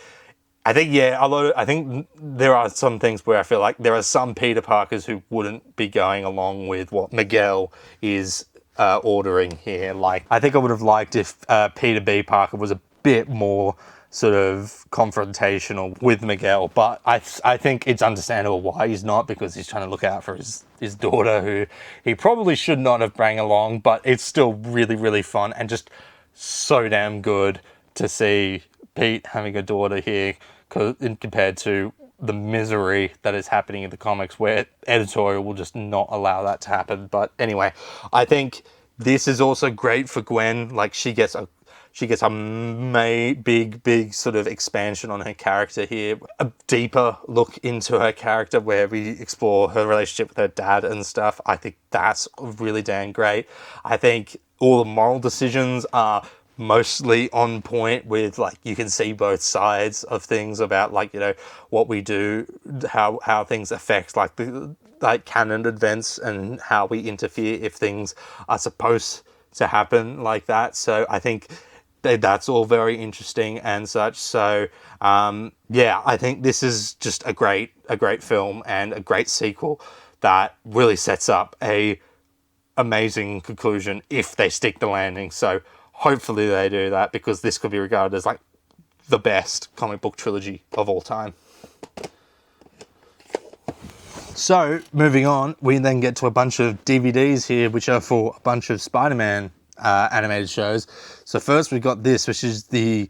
yeah, although I think there are some things where I feel like there are some Peter Parkers who wouldn't be going along with what Miguel is ordering here. Like, I think I would have liked if Peter B. Parker was a bit more sort of confrontational with Miguel, but I think it's understandable why he's not, because he's trying to look out for his daughter, who he probably should not have brought along, but it's still really, really fun and just so damn good to see Pete having a daughter here, compared to the misery that is happening in the comics where editorial will just not allow that to happen. But anyway, I think this is also great for Gwen. Like, she gets She gets a big sort of expansion on her character here. A deeper look into her character where we explore her relationship with her dad and stuff. I think that's really damn great. I think all the moral decisions are mostly on point with, like, you can see both sides of things about, like, you know, what we do, how things affect, like, the canon events and how we interfere if things are supposed to happen like that. So I think that's all very interesting and such. So yeah, I think this is just a great film and a great sequel that really sets up a amazing conclusion if they stick the landing. So hopefully they do that, because this could be regarded as like the best comic book trilogy of all time. So moving on, we then get to a bunch of DVDs here, which are for a bunch of Spider-Man animated shows. So first we've got this, which is the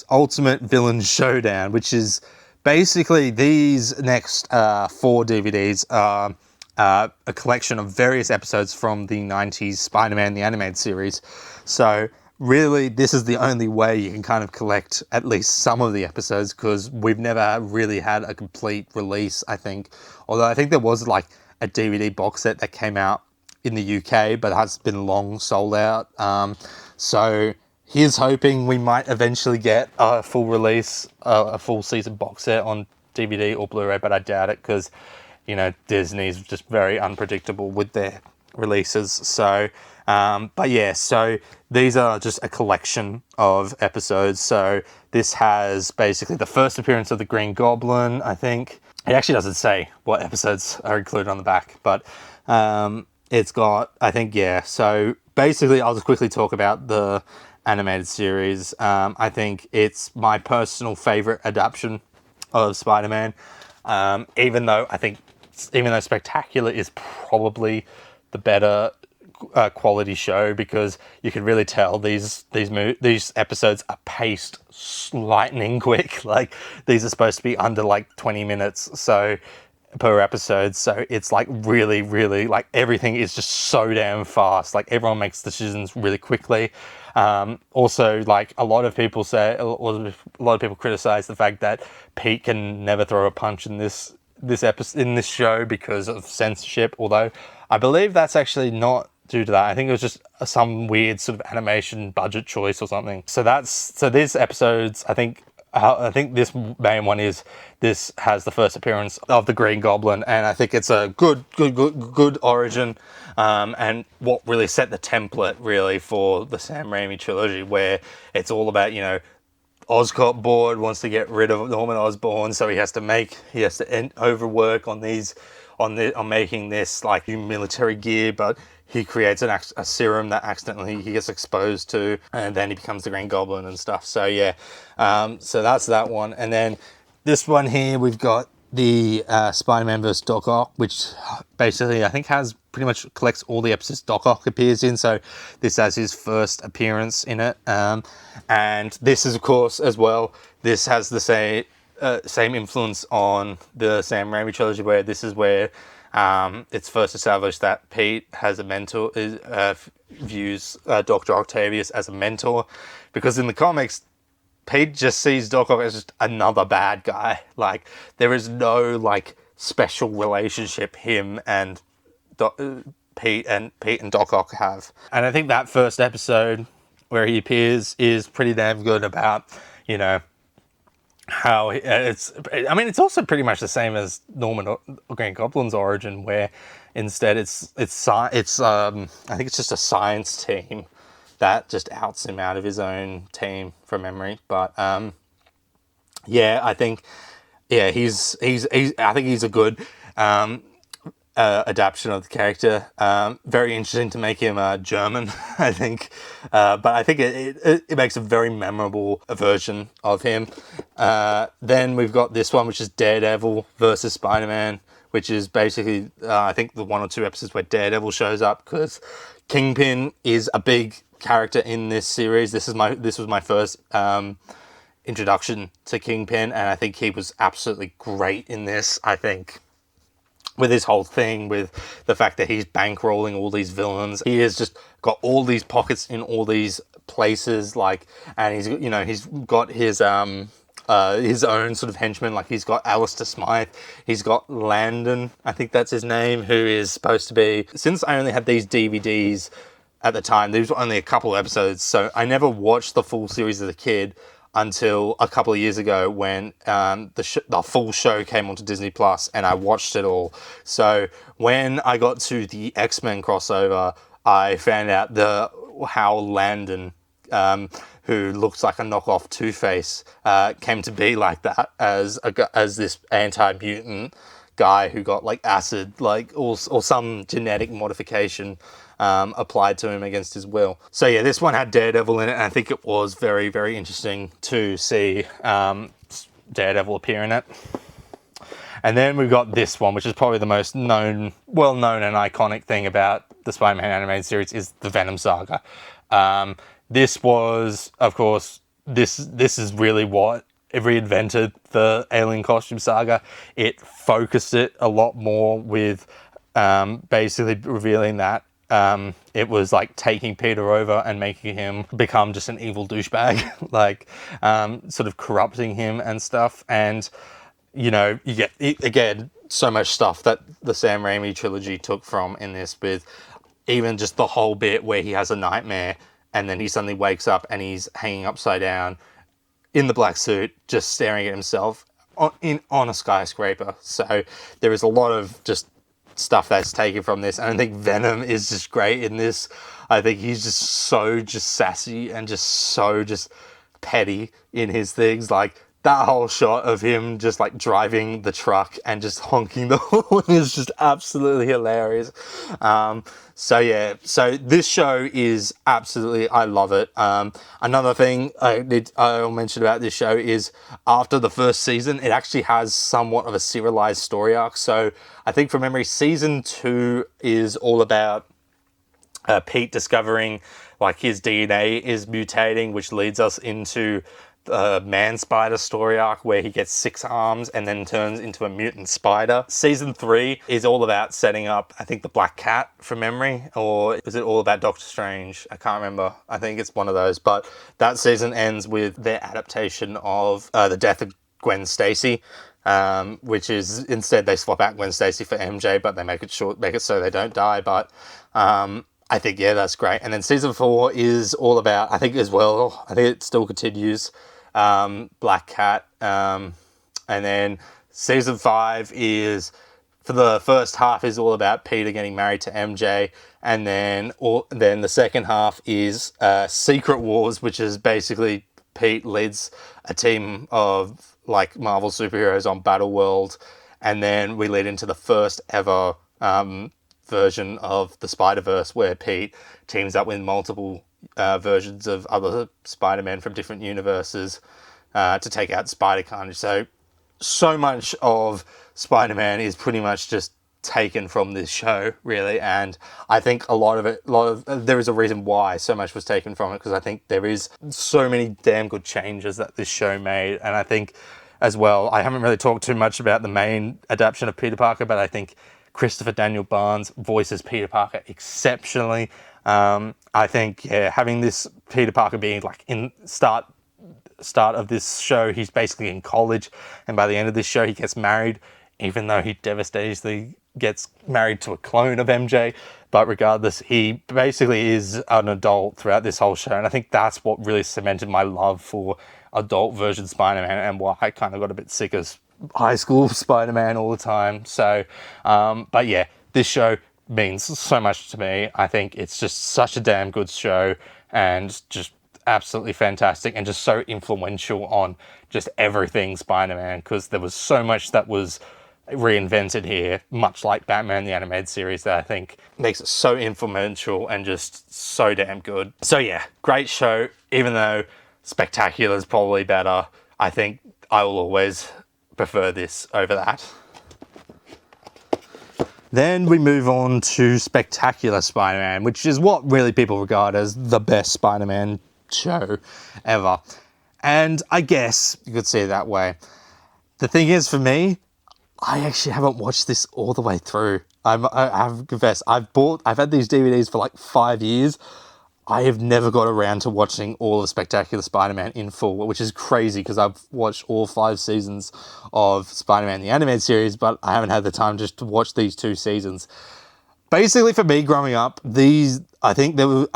Ultimate Villain Showdown, which is basically these next 4 DVDs are a collection of various episodes from the 90s Spider-Man the Animated Series. So really, this is the only way you can kind of collect at least some of the episodes, because we've never really had a complete release, I think. Although I think there was like a DVD box set that came out in the UK, but has been long sold out. So here's hoping we might eventually get a full release, a full season box set on DVD or Blu-ray, but I doubt it, because, you know, Disney's just very unpredictable with their releases. So, but yeah, so these are just a collection of episodes. So this has basically the first appearance of the Green Goblin, I think. It actually doesn't say what episodes are included on the back, but it's got, I think, yeah. So basically, I'll just quickly talk about the animated series. I think it's my personal favorite adaptation of Spider-Man, even though Spectacular is probably the better quality show, because you can really tell these episodes are paced lightning quick. Like, these are supposed to be under like 20 minutes so per episode, so it's like really like everything is just so damn fast. Like, everyone makes decisions really quickly. Also, like, a lot of people criticize the fact that Pete can never throw a punch in this episode, in this show, because of censorship, although I believe that's actually not due to that. I think it was just some weird sort of animation budget choice or something. So these episodes, I think this main one this has the first appearance of the Green Goblin, and I think it's a good origin, and what really set the template really for the Sam Raimi trilogy, where it's all about, you know, Oscorp board wants to get rid of Norman Osborn, so he has to overwork on making this like new military gear, but he creates a serum that accidentally he gets exposed to, and then he becomes the Green Goblin and stuff. So yeah, so that's that one. And then this one here, we've got the Spider-Man vs. Doc Ock, which basically I think pretty much collects all the episodes Doc Ock appears in. So this has his first appearance in it. And this is, of course, as well, this has the same influence on the Sam Raimi trilogy, where this is where it's first established that Pete has a mentor, views Dr. Octavius as a mentor, because in the comics, Pete just sees Doc Ock as just another bad guy. Like, there is no like special relationship him and Pete and Doc Ock have. And I think that first episode where he appears is pretty damn good about, you know, how it's also pretty much the same as Norman Green Goblin's origin, where instead it's I think it's just a science team that just outs him out of his own team from memory. But yeah, I think he's a good adaptation of the character. Very interesting to make him German, I think. But I think it makes a very memorable version of him. Then we've got this one, which is Daredevil versus Spider-Man, which is basically, I think, the 1 or 2 episodes where Daredevil shows up, because Kingpin is a big character in this series. This was my first introduction to Kingpin, and I think he was absolutely great in this. I think, with his whole thing, with the fact that he's bankrolling all these villains. He has just got all these pockets in all these places, like, and he's, you know, he's got his own sort of henchman. Like, he's got Alistair Smythe, he's got Landon, I think that's his name, who is supposed to be, since I only had these DVDs at the time, these were only a couple episodes, so I never watched the full series as a kid until a couple of years ago when the full show came onto Disney Plus, and I watched it all. So when I got to the X-Men crossover, I found out how Landon, who looks like a knockoff Two-Face, came to be like that as this anti-mutant guy who got like acid, like, or some genetic modification applied to him against his will. So yeah, this one had Daredevil in it, and I think it was very, very interesting to see Daredevil appear in it. And then we've got this one, which is probably the most well-known and iconic thing about the Spider-Man animated series, is the Venom saga. This was, of course, this is really what it reinvented the alien costume saga. It focused it a lot more with basically revealing that it was like taking Peter over and making him become just an evil douchebag, like sort of corrupting him and stuff. And, you know, you get, again, so much stuff that the Sam Raimi trilogy took from in this, with even just the whole bit where he has a nightmare and then he suddenly wakes up and he's hanging upside down in the black suit, just staring at himself on a skyscraper. So there is a lot of just stuff that's taken from this, and I think Venom is just great in this. I think he's just so sassy and so petty in his things. Like, that whole shot of him just like driving the truck and just honking the horn is just absolutely hilarious. So yeah, so this show is absolutely, I love it. Another thing I'll mention about this show is, after the first season, it actually has somewhat of a serialized story arc. So I think from memory, season 2 is all about Pete discovering like his DNA is mutating, which leads us into Man Spider story arc, where he gets 6 arms and then turns into a mutant spider. Season 3 is all about setting up, I think, the Black Cat from memory, or is it all about Doctor Strange? I can't remember. I think it's one of those. But that season ends with their adaptation of the death of Gwen Stacy, which is, instead they swap out Gwen Stacy for MJ, but they make it so they don't die. But I think, yeah, that's great. And then season 4 is all about, I think it still continues, Black Cat. And then season 5 is, for the first half, is all about Peter getting married to MJ. And then the second half is Secret Wars, which is basically Pete leads a team of like Marvel superheroes on Battleworld. And then we lead into the first ever version of the Spider-Verse, where Pete teams up with multiple versions of other Spider-Men from different universes to take out Spider-Carnage. So much of Spider-Man is pretty much just taken from this show, really, and I think there is a reason why so much was taken from it, because I think there is so many damn good changes that this show made. And I think as well, I haven't really talked too much about the main adaptation of Peter Parker, but I think Christopher Daniel Barnes voices Peter Parker exceptionally. I think, yeah, having this Peter Parker being like in start of this show, he's basically in college, and by the end of this show he gets married, even though he devastatingly gets married to a clone of MJ. But regardless, he basically is an adult throughout this whole show, and I think that's what really cemented my love for adult version Spider-Man, and why I kind of got a bit sick of high school Spider-Man all the time. So, but yeah, this show means so much to me. I think it's just such a damn good show, and just absolutely fantastic, and just so influential on just everything Spider-Man, because there was so much that was reinvented here, much like Batman the Animated Series, that I think makes it so influential and just so damn good. So yeah, great show. Even though Spectacular is probably better, I think I will always prefer this over that. Then we move on to Spectacular Spider-Man, which is what really people regard as the best Spider-Man show ever. And I guess you could see it that way. The thing is, for me, I actually haven't watched this all the way through. I have to confess, I've had these DVDs for like 5 years. I have never got around to watching all of Spectacular Spider-Man in full, which is crazy because I've watched all 5 seasons of Spider-Man the animated series, but I haven't had the time just to watch these 2 seasons. Basically, for me growing up, I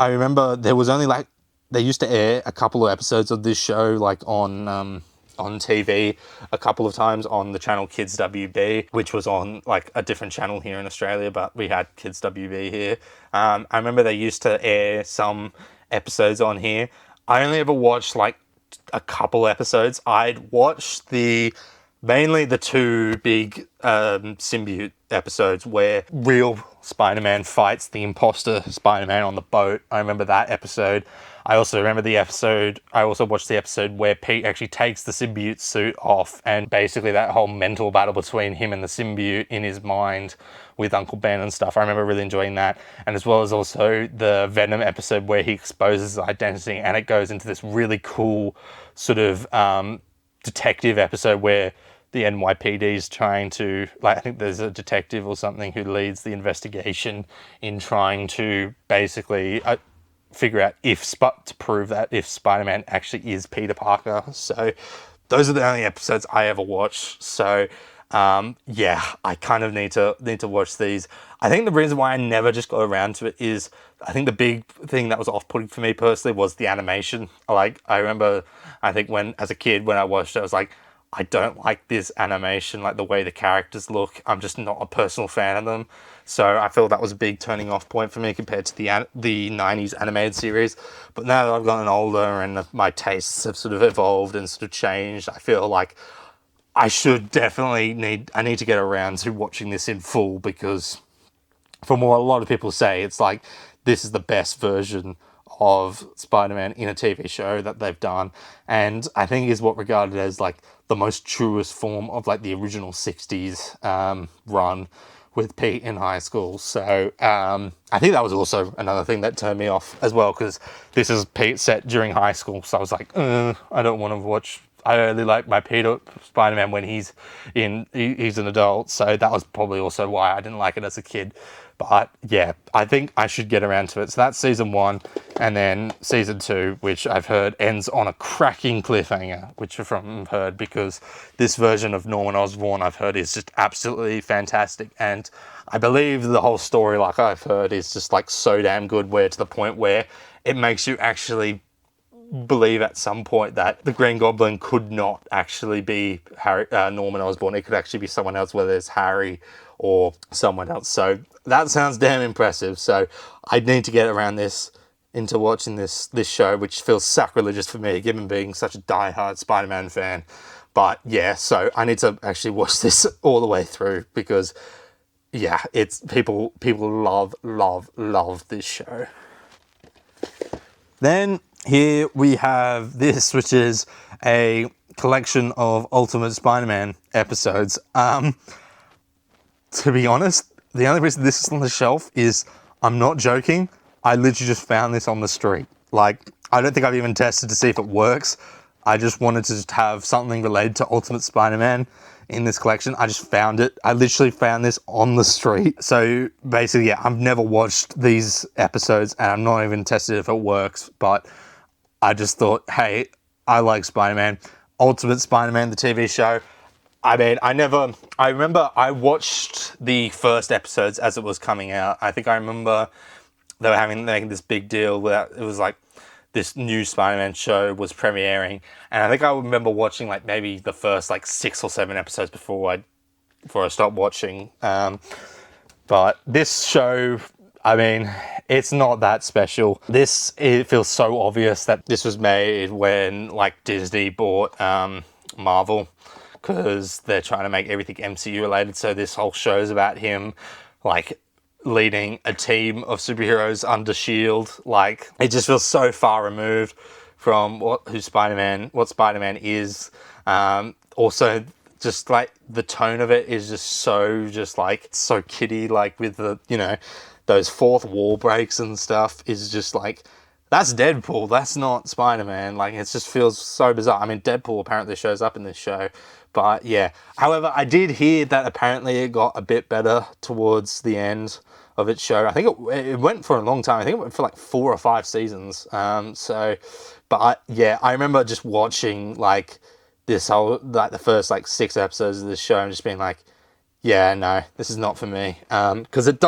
remember there was only like, they used to air a couple of episodes of this show like on TV a couple of times on the channel Kids WB, which was on like a different channel here in Australia, but we had Kids WB here. I remember they used to air some episodes on here. I only ever watched like a couple episodes. I'd watched mainly the 2 big symbiote episodes where real Spider-Man fights the imposter Spider-Man on the boat. I remember that episode. I also remember I also watched the episode where Pete actually takes the symbiote suit off, and basically that whole mental battle between him and the symbiote in his mind with Uncle Ben and stuff. I remember really enjoying that. And as well as also the Venom episode where he exposes his identity, and it goes into this really cool sort of detective episode where the NYPD is trying to, like, I think there's a detective or something who leads the investigation in trying to basically figure out to prove that if Spider-Man actually is Peter Parker. So those are the only episodes I ever watched. So I kind of need to watch these. I think the reason why I never just got around to it is I think the big thing that was off-putting for me personally was the animation. Like, I remember, I think as a kid when I watched it, I was like, I don't like this animation, like the way the characters look. I'm just not a personal fan of them. So I feel that was a big turning off point for me compared to the 90s animated series. But now that I've gotten older and my tastes have sort of evolved and sort of changed, I feel like I should definitely need to get around to watching this in full, because from what a lot of people say, it's like this is the best version of Spider-Man in a TV show that they've done, and I think is what regarded as like the most truest form of like the original 60s run with Pete in high school. So I think that was also another thing that turned me off as well, because this is Pete set during high school, so I was like, I don't want to watch. I really like my Peter Spider-Man when he's an adult, so that was probably also why I didn't like it as a kid. But yeah, I think I should get around to it. So that's season 1, and then season 2, which I've heard ends on a cracking cliffhanger, which I've heard, because this version of Norman Osborn I've heard is just absolutely fantastic. And I believe the whole story, like I've heard, is just like so damn good, where to the point where it makes you actually believe at some point that the Green Goblin could not actually be Norman Osborn. It could actually be someone else, whether it's Harry or someone else. So that sounds damn impressive. So I need to get around into watching this show, which feels sacrilegious for me, given being such a diehard Spider-Man fan. But yeah, so I need to actually watch this all the way through, because yeah, it's people love this show. Then here we have this, which is a collection of Ultimate Spider-Man episodes. To be honest, the only reason this is on the shelf is, I'm not joking, I literally just found this on the street. Like, I don't think I've even tested to see if it works. I just wanted to just have something related to Ultimate Spider-Man in this collection. I just found it. I literally found this on the street. So basically, yeah, I've never watched these episodes, and I'm not even tested if it works, but I just thought, hey, I like Spider-Man. Ultimate Spider-Man, the TV show. I mean, I remember I watched the first episodes as it was coming out. I think I remember they were making this big deal where it was like this new Spider-Man show was premiering. And I think I remember watching like maybe the first like 6 or 7 episodes before I stopped watching. But this show, I mean, it's not that special. It feels so obvious that this was made when like Disney bought Marvel, because they're trying to make everything MCU related. So this whole show is about him like leading a team of superheroes under S.H.I.E.L.D. Like, it just feels so far removed from what Spider-Man is. Also, just like the tone of it is just so kiddie, like with the, those fourth wall breaks and stuff is just like, that's Deadpool, that's not Spider-Man. Like, it just feels so bizarre. I mean, Deadpool apparently shows up in this show, but yeah. However, I did hear that apparently it got a bit better towards the end of its show. I think it went for a long time. I think it went for like 4 or 5 seasons. Yeah, I remember just watching like this whole, like the first like 6 episodes of this show and just being like, yeah, no, this is not for me. Because it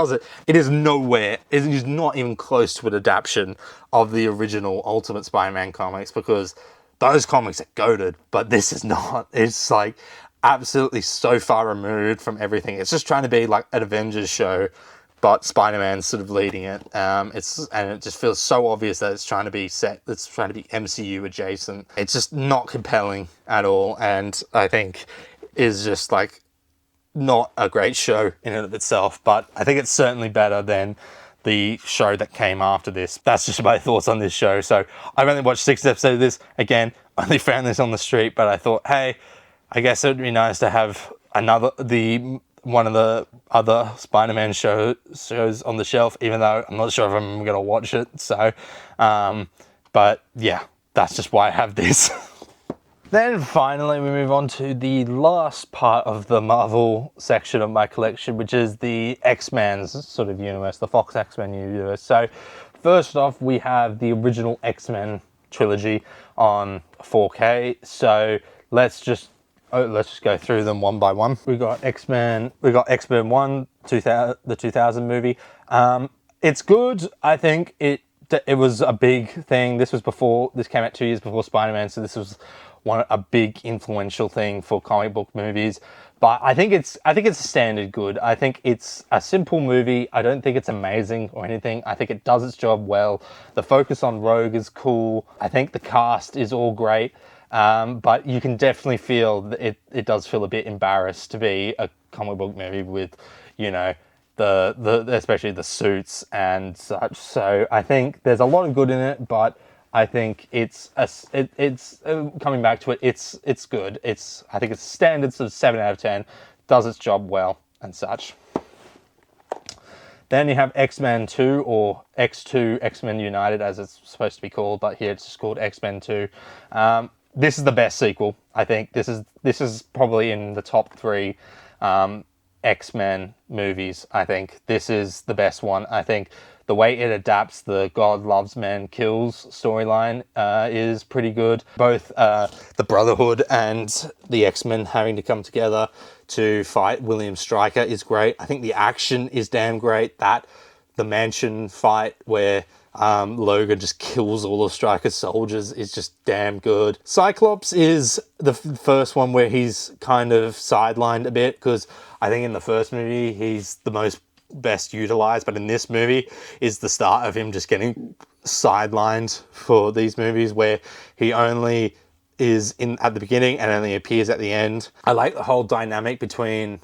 is nowhere, it is not even close to an adaptation of the original Ultimate Spider-Man comics, because those comics are goated, but this is not. It's like absolutely so far removed from everything. It's just trying to be like an Avengers show, but Spider-Man's sort of leading it. And it just feels so obvious that it's trying to be MCU adjacent. It's just not compelling at all, and I think is just like not a great show in and of itself, but I think it's certainly better than the show that came after this. That's just my thoughts on this show. So I've only watched 6 episodes of this. Again, only found this on the street, but I thought, hey, I guess it would be nice to have one of the other Spider-Man shows on the shelf, even though I'm not sure if I'm going to watch it. So, but yeah, that's just why I have this. Then finally we move on to the last part of the Marvel section of my collection, which is the X-Men's sort of universe, the Fox X-Men universe. So first off, we have the original X-Men trilogy on 4K. So let's just go through them one by one. We got X-Men 1, the 2000 movie. It's good. I think it was a big thing. This came out 2 years before Spider-Man, so this was a big influential thing for comic book movies. But I think it's a standard good. I think it's a simple movie. I don't think it's amazing or anything. I think it does its job well. The focus on Rogue is cool. I think the cast is all great. But you can definitely feel that it does feel a bit embarrassed to be a comic book movie with, you know, especially the suits and such. So I think there's a lot of good in it, but I think it's coming back to it. It's good. I think it's standard sort of 7 out of 10. Does its job well and such. Then you have X-Men 2, or X2, X-Men United as it's supposed to be called, but here it's just called X-Men 2. This is the best sequel. I think this is probably in the top 3 X-Men movies. I think this is the best one. I think the way it adapts the God loves, man kills storyline is pretty good. Both the Brotherhood and the X-Men having to come together to fight William Stryker is great. I think the action is damn great. The mansion fight where Logan just kills all of Stryker's soldiers is just damn good. Cyclops is the first one where he's kind of sidelined a bit, because I think in the first movie he's the best utilized, but in this movie is the start of him just getting sidelined for these movies, where he only is in at the beginning and only appears at the end. I like the whole dynamic between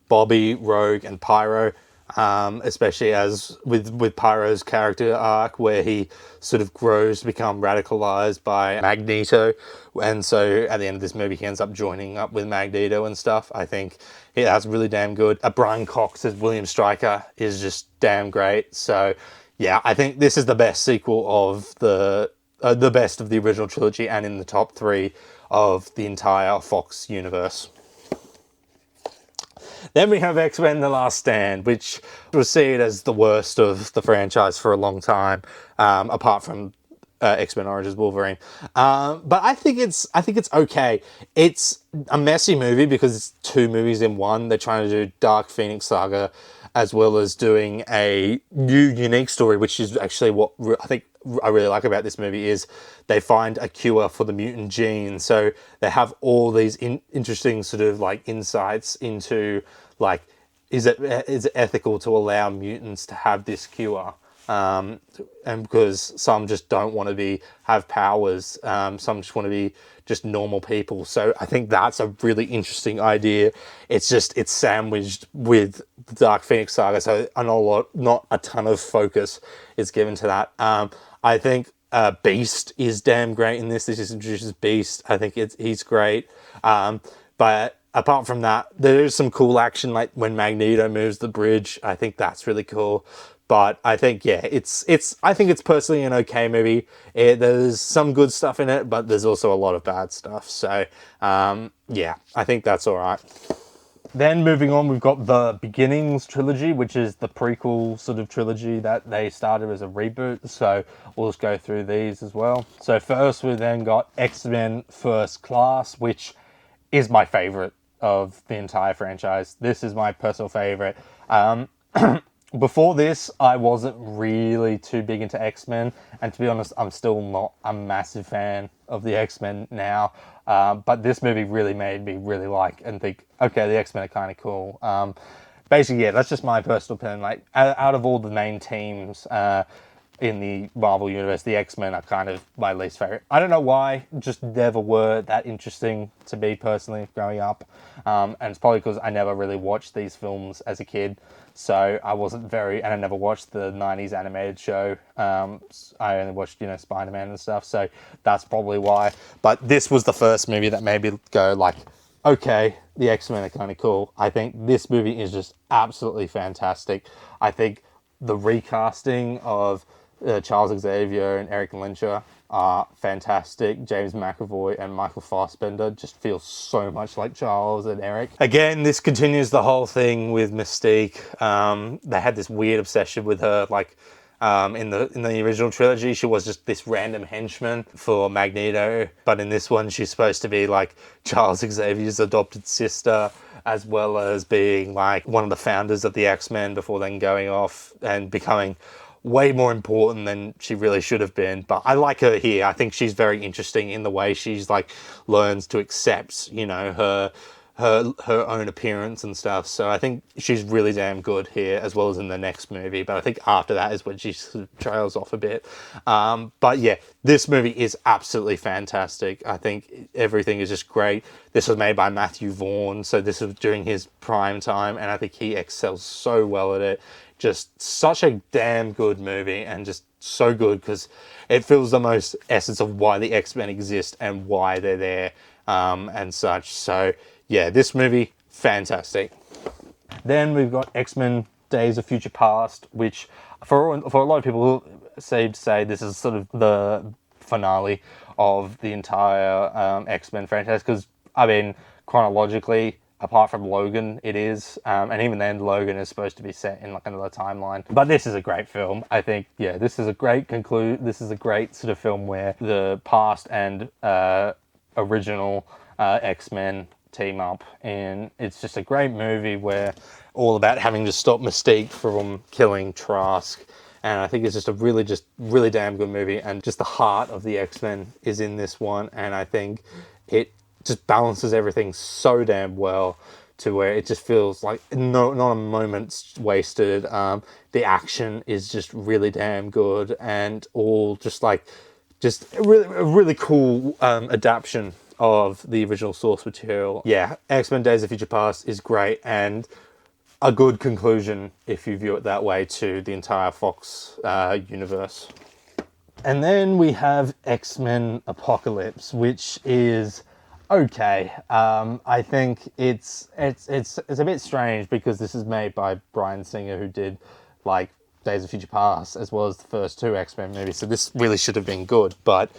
Bobby, Rogue, and Pyro. Especially as with Pyro's character arc, where he sort of grows to become radicalized by Magneto, and so at the end of this movie he ends up joining up with Magneto and stuff. I think that's really damn good. Brian Cox as William Stryker is just damn great. So yeah, I think this is the best sequel of the best of the original trilogy, and in the top 3 of the entire Fox universe. Then we have X-Men The Last Stand, which was seen as the worst of the franchise for a long time, apart from X-Men Origins Wolverine. But I think it's okay. It's a messy movie because it's 2 movies in one. They're trying to do Dark Phoenix Saga as well as doing a new unique story, which is actually what I think I really like about this movie is they find a cure for the mutant gene. So they have all these interesting sort of like insights into like, is it ethical to allow mutants to have this cure? And because some just don't want to have powers, some just want to be just normal people. So I think that's a really interesting idea. It's sandwiched with the Dark Phoenix Saga, so not a ton of focus is given to that. I think Beast is damn great in this. This just introduces Beast. I think he's great. But apart from that, there's some cool action, like when Magneto moves the bridge. I think that's really cool. But I think, yeah, I think it's personally an okay movie. There's some good stuff in it, but there's also a lot of bad stuff. So, yeah, I think that's all right. Then moving on, we've got the Beginnings trilogy, which is the prequel sort of trilogy that they started as a reboot. So we'll just go through these as well. So first we then got X-Men First Class, which is my favorite of the entire franchise. This is my personal favorite. Before this, I wasn't really too big into X-Men, and to be honest, I'm still not a massive fan of the X-Men now. But this movie really made me really like and think, okay, the X-Men are kind of cool. Basically, yeah, that's just my personal opinion. Like, out of all the main teams in the Marvel universe, the X-Men are kind of my least favorite. I don't know why, just never were that interesting to me personally growing up. And it's probably because I never really watched these films as a kid. So I wasn't and I never watched the 90s animated show. I only watched, Spider-Man and stuff. So that's probably why. But this was the first movie that made me go like, okay, the X-Men are kind of cool. I think this movie is just absolutely fantastic. I think the recasting of Charles Xavier and Eric Lyncher are fantastic. James McAvoy and Michael Fassbender just feel so much like Charles and Eric. Again, this continues the whole thing with Mystique. They had this weird obsession with her, like in the original trilogy, she was just this random henchman for Magneto. But in this one, she's supposed to be like Charles Xavier's adopted sister, as well as being like one of the founders of the X-Men before then going off and becoming way more important than she really should have been. But I like her here. I think she's very interesting in the way she's like learns to accept, her own appearance and stuff. So I think she's really damn good here, as well as in the next movie. But I think after that is when she sort of trails off a bit. But yeah, this movie is absolutely fantastic. I think everything is just great. This was made by Matthew Vaughn, so this was during his prime time, and I think he excels so well at it. Just such a damn good movie, and just so good because it feels the most essence of why the X-Men exist and why they're there and such. So yeah, this movie, fantastic. Then we've got X-Men Days of Future Past, which for a lot of people say this is sort of the finale of the entire X-Men franchise, because I mean, chronologically, apart from Logan, it is. And even then, Logan is supposed to be set in like another timeline. But this is a great film. I think, yeah, this is a great sort of film where the past and original X-Men team up. And it's just a great movie where all about having to stop Mystique from killing Trask. And I think it's just a really damn good movie. And just the heart of the X-Men is in this one. And I think it just balances everything so damn well to where it just feels like not a moment's wasted. The action is just really damn good, and all just a really cool adaptation of the original source material. Yeah, X-Men Days of Future Past is great, and a good conclusion, if you view it that way, to the entire Fox universe. And then we have X-Men Apocalypse, which is okay. I think it's a bit strange because this is made by Bryan Singer, who did like Days of Future Past as well as the first two X-Men movies. So this really should have been good, but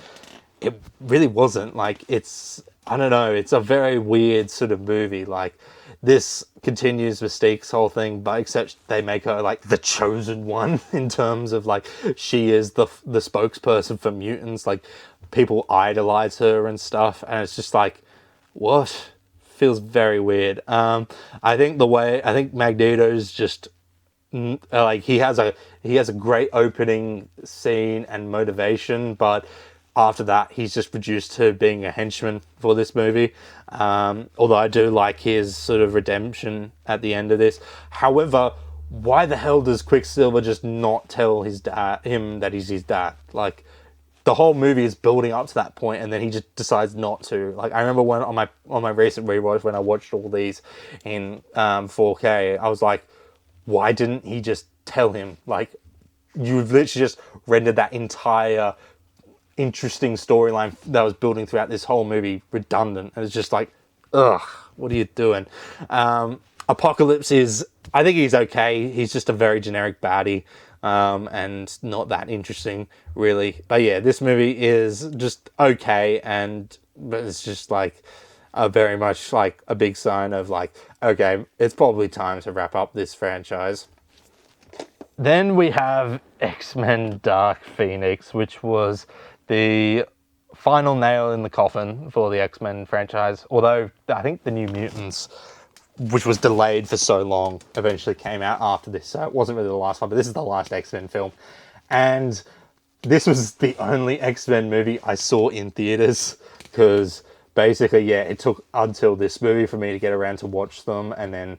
it really wasn't. Like, I don't know, it's a very weird sort of movie. Like, this continues Mystique's whole thing, but except they make her like the chosen one in terms of like she is the spokesperson for mutants. Like, people idolize her and stuff, and it's just like, what? Feels very weird. I think Magneto's just like he has a great opening scene and motivation, but after that he's just reduced to being a henchman for this movie. Although I do like his sort of redemption at the end of this. However, why the hell does Quicksilver just not tell him that he's his dad? Like, the whole movie is building up to that point, and then he just decides not to. Like, I remember when on my recent rewatch, when I watched all these in 4K, I was like, why didn't he just tell him? Like, you've literally just rendered that entire interesting storyline that was building throughout this whole movie redundant. And it's just like, ugh, what are you doing? Apocalypse I think he's okay. He's just a very generic baddie. And not that interesting, really. But yeah, this movie is just okay, but it's just like, are very much like a big sign of like, okay, it's probably time to wrap up this franchise. Then we have X-Men Dark Phoenix, which was the final nail in the coffin for the X-Men franchise. Although I think the New Mutants, which was delayed for so long, eventually came out after this. So it wasn't really the last one, but this is the last X-Men film. And this was the only X-Men movie I saw in theaters because basically, yeah, it took until this movie for me to get around to watch them. And then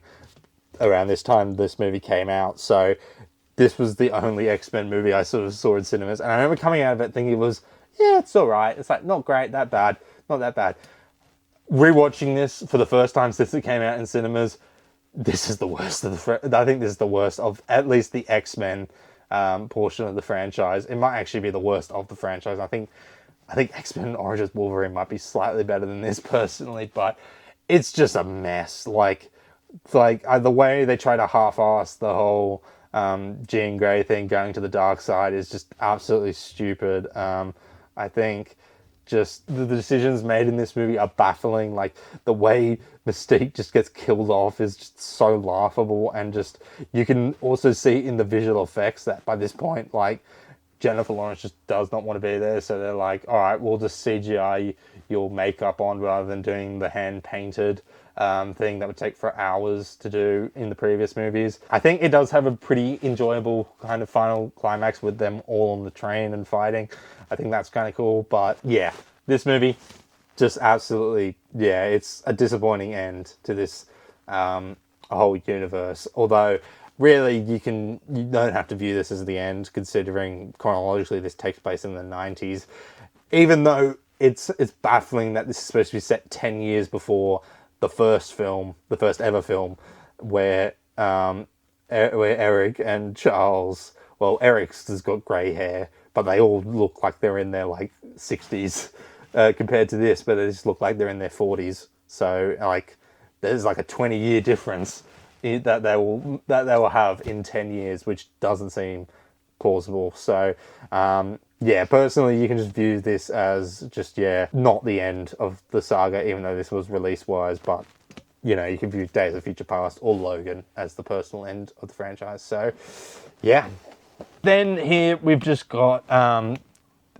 around this time, this movie came out. So this was the only X-Men movie I sort of saw in cinemas. And I remember coming out of it thinking it was, yeah, it's all right. It's like, not great, that bad, not that bad. Rewatching this for the first time since it came out in cinemas, this is the worst of I think this is the worst of at least the X-Men portion of the franchise. It might actually be the worst of the franchise. I think X-Men Origins Wolverine might be slightly better than this personally, but it's just a mess. Like the way they try to half-ass the whole Jean Grey thing going to the dark side is just absolutely stupid. I think just the decisions made in this movie are baffling. Like the way Mystique just gets killed off is just so laughable, and just you can also see in the visual effects that by this point, like Jennifer Lawrence just does not want to be there, so they're like, all right, we'll just CGI your makeup on rather than doing the hand painted thing that would take for hours to do in the previous movies. I think it does have a pretty enjoyable kind of final climax with them all on the train and fighting. I think that's kind of cool, but yeah, this movie just absolutely, yeah, it's a disappointing end to this whole universe. Although really you don't have to view this as the end, considering chronologically this takes place in the 90s. Even though it's baffling that this is supposed to be set 10 years before the first ever film, where Eric and Charles, well, Eric's has got grey hair, but they all look like they're in their like 60s compared to this, but they just look like they're in their 40s. So like there's like a 20-year difference that they will have in 10 years, which doesn't seem plausible. So yeah, personally, you can just view this as just, yeah, not the end of the saga, even though this was release-wise, but, you know, you can view Days of Future Past or Logan as the personal end of the franchise. So, yeah. Then here we've just got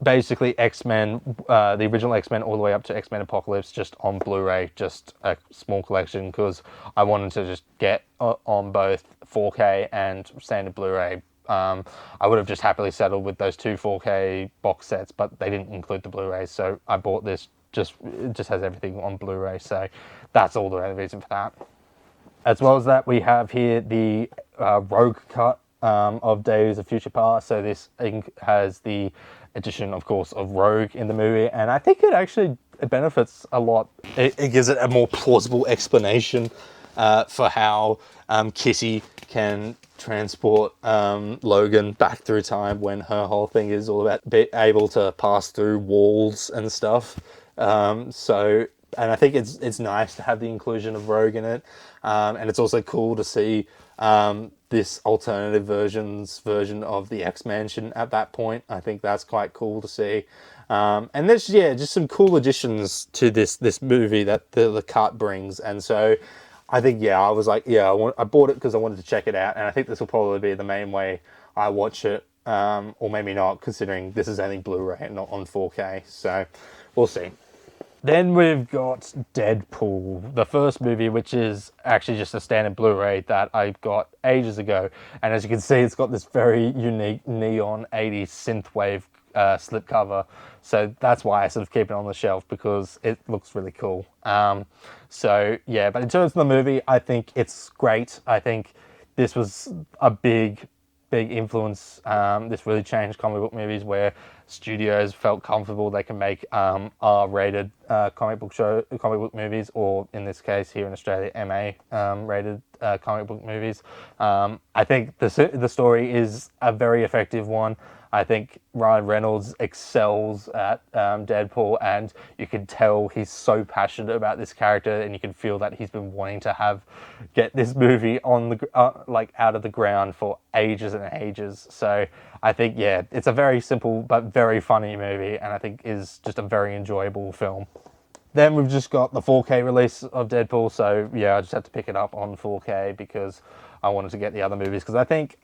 basically X-Men, the original X-Men all the way up to X-Men Apocalypse, just on Blu-ray, just a small collection, because I wanted to just get on both 4K and standard Blu-ray. I would have just happily settled with those two 4K box sets, but they didn't include the Blu-rays, so I bought this. It just has everything on Blu-ray, so that's all the reason for that. As well as that, we have here the Rogue cut of Days of Future Past. So this has the addition, of course, of Rogue in the movie, and I think it benefits a lot. It gives it a more plausible explanation for how Kitty can transport Logan back through time when her whole thing is all about being able to pass through walls and stuff. And I think it's nice to have the inclusion of Rogue in it, and it's also cool to see this alternative version of the X-Mansion at that point. I think that's quite cool to see. And there's just some cool additions to this movie that the cut brings, and so I think, I was like, I bought it because I wanted to check it out, and I think this will probably be the main way I watch it, or maybe not, considering this is only Blu-ray and not on 4K, so we'll see. Then we've got Deadpool, the first movie, which is actually just a standard Blu-ray that I got ages ago, and as you can see, it's got this very unique neon 80s synthwave slipcover, so that's why I sort of keep it on the shelf, because it looks really cool. So yeah, but in terms of the movie, I think it's great. I think this was a big influence. This really changed comic book movies, where studios felt comfortable they can make R-rated comic book movies, or in this case here in Australia, MA rated comic book movies. I think the story is a very effective one. I think Ryan Reynolds excels at Deadpool, and you can tell he's so passionate about this character, and you can feel that he's been wanting to get this movie on the out of the ground for ages and ages. So I think, it's a very simple but very funny movie, and I think is just a very enjoyable film. Then we've just got the 4K release of Deadpool, so yeah, I just had to pick it up on 4K because I wanted to get the other movies. Because I think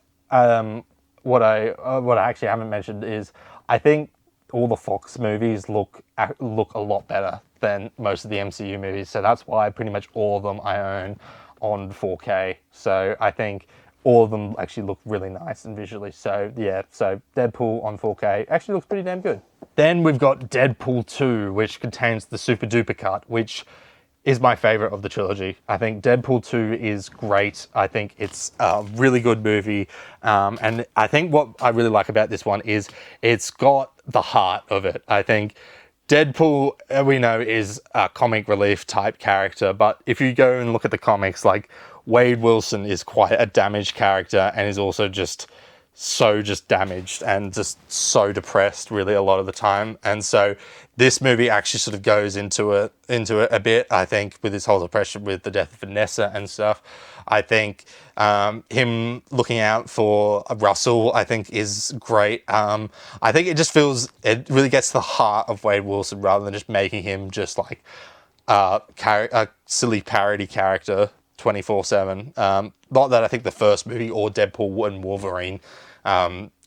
what I actually haven't mentioned is I think all the Fox movies look a lot better than most of the MCU movies. So that's why pretty much all of them I own on 4K. So I think all of them actually look really nice and visually. So yeah, so Deadpool on 4K actually looks pretty damn good. Then we've got Deadpool 2, which contains the Super Duper cut, which is my favorite of the trilogy. I think Deadpool 2 is great. I think it's a really good movie. And I think what I really like about this one is it's got the heart of it. I think Deadpool, we know, is a comic relief type character, but if you go and look at the comics, like Wade Wilson is quite a damaged character and is also just damaged and just so depressed really a lot of the time. And so this movie actually sort of goes into it a bit, I think, with his whole depression with the death of Vanessa and stuff. I think him looking out for Russell, I think, is great. I think it really gets to the heart of Wade Wilson rather than just making him just like a silly parody character 24/7. Not that I think the first movie or Deadpool and Wolverine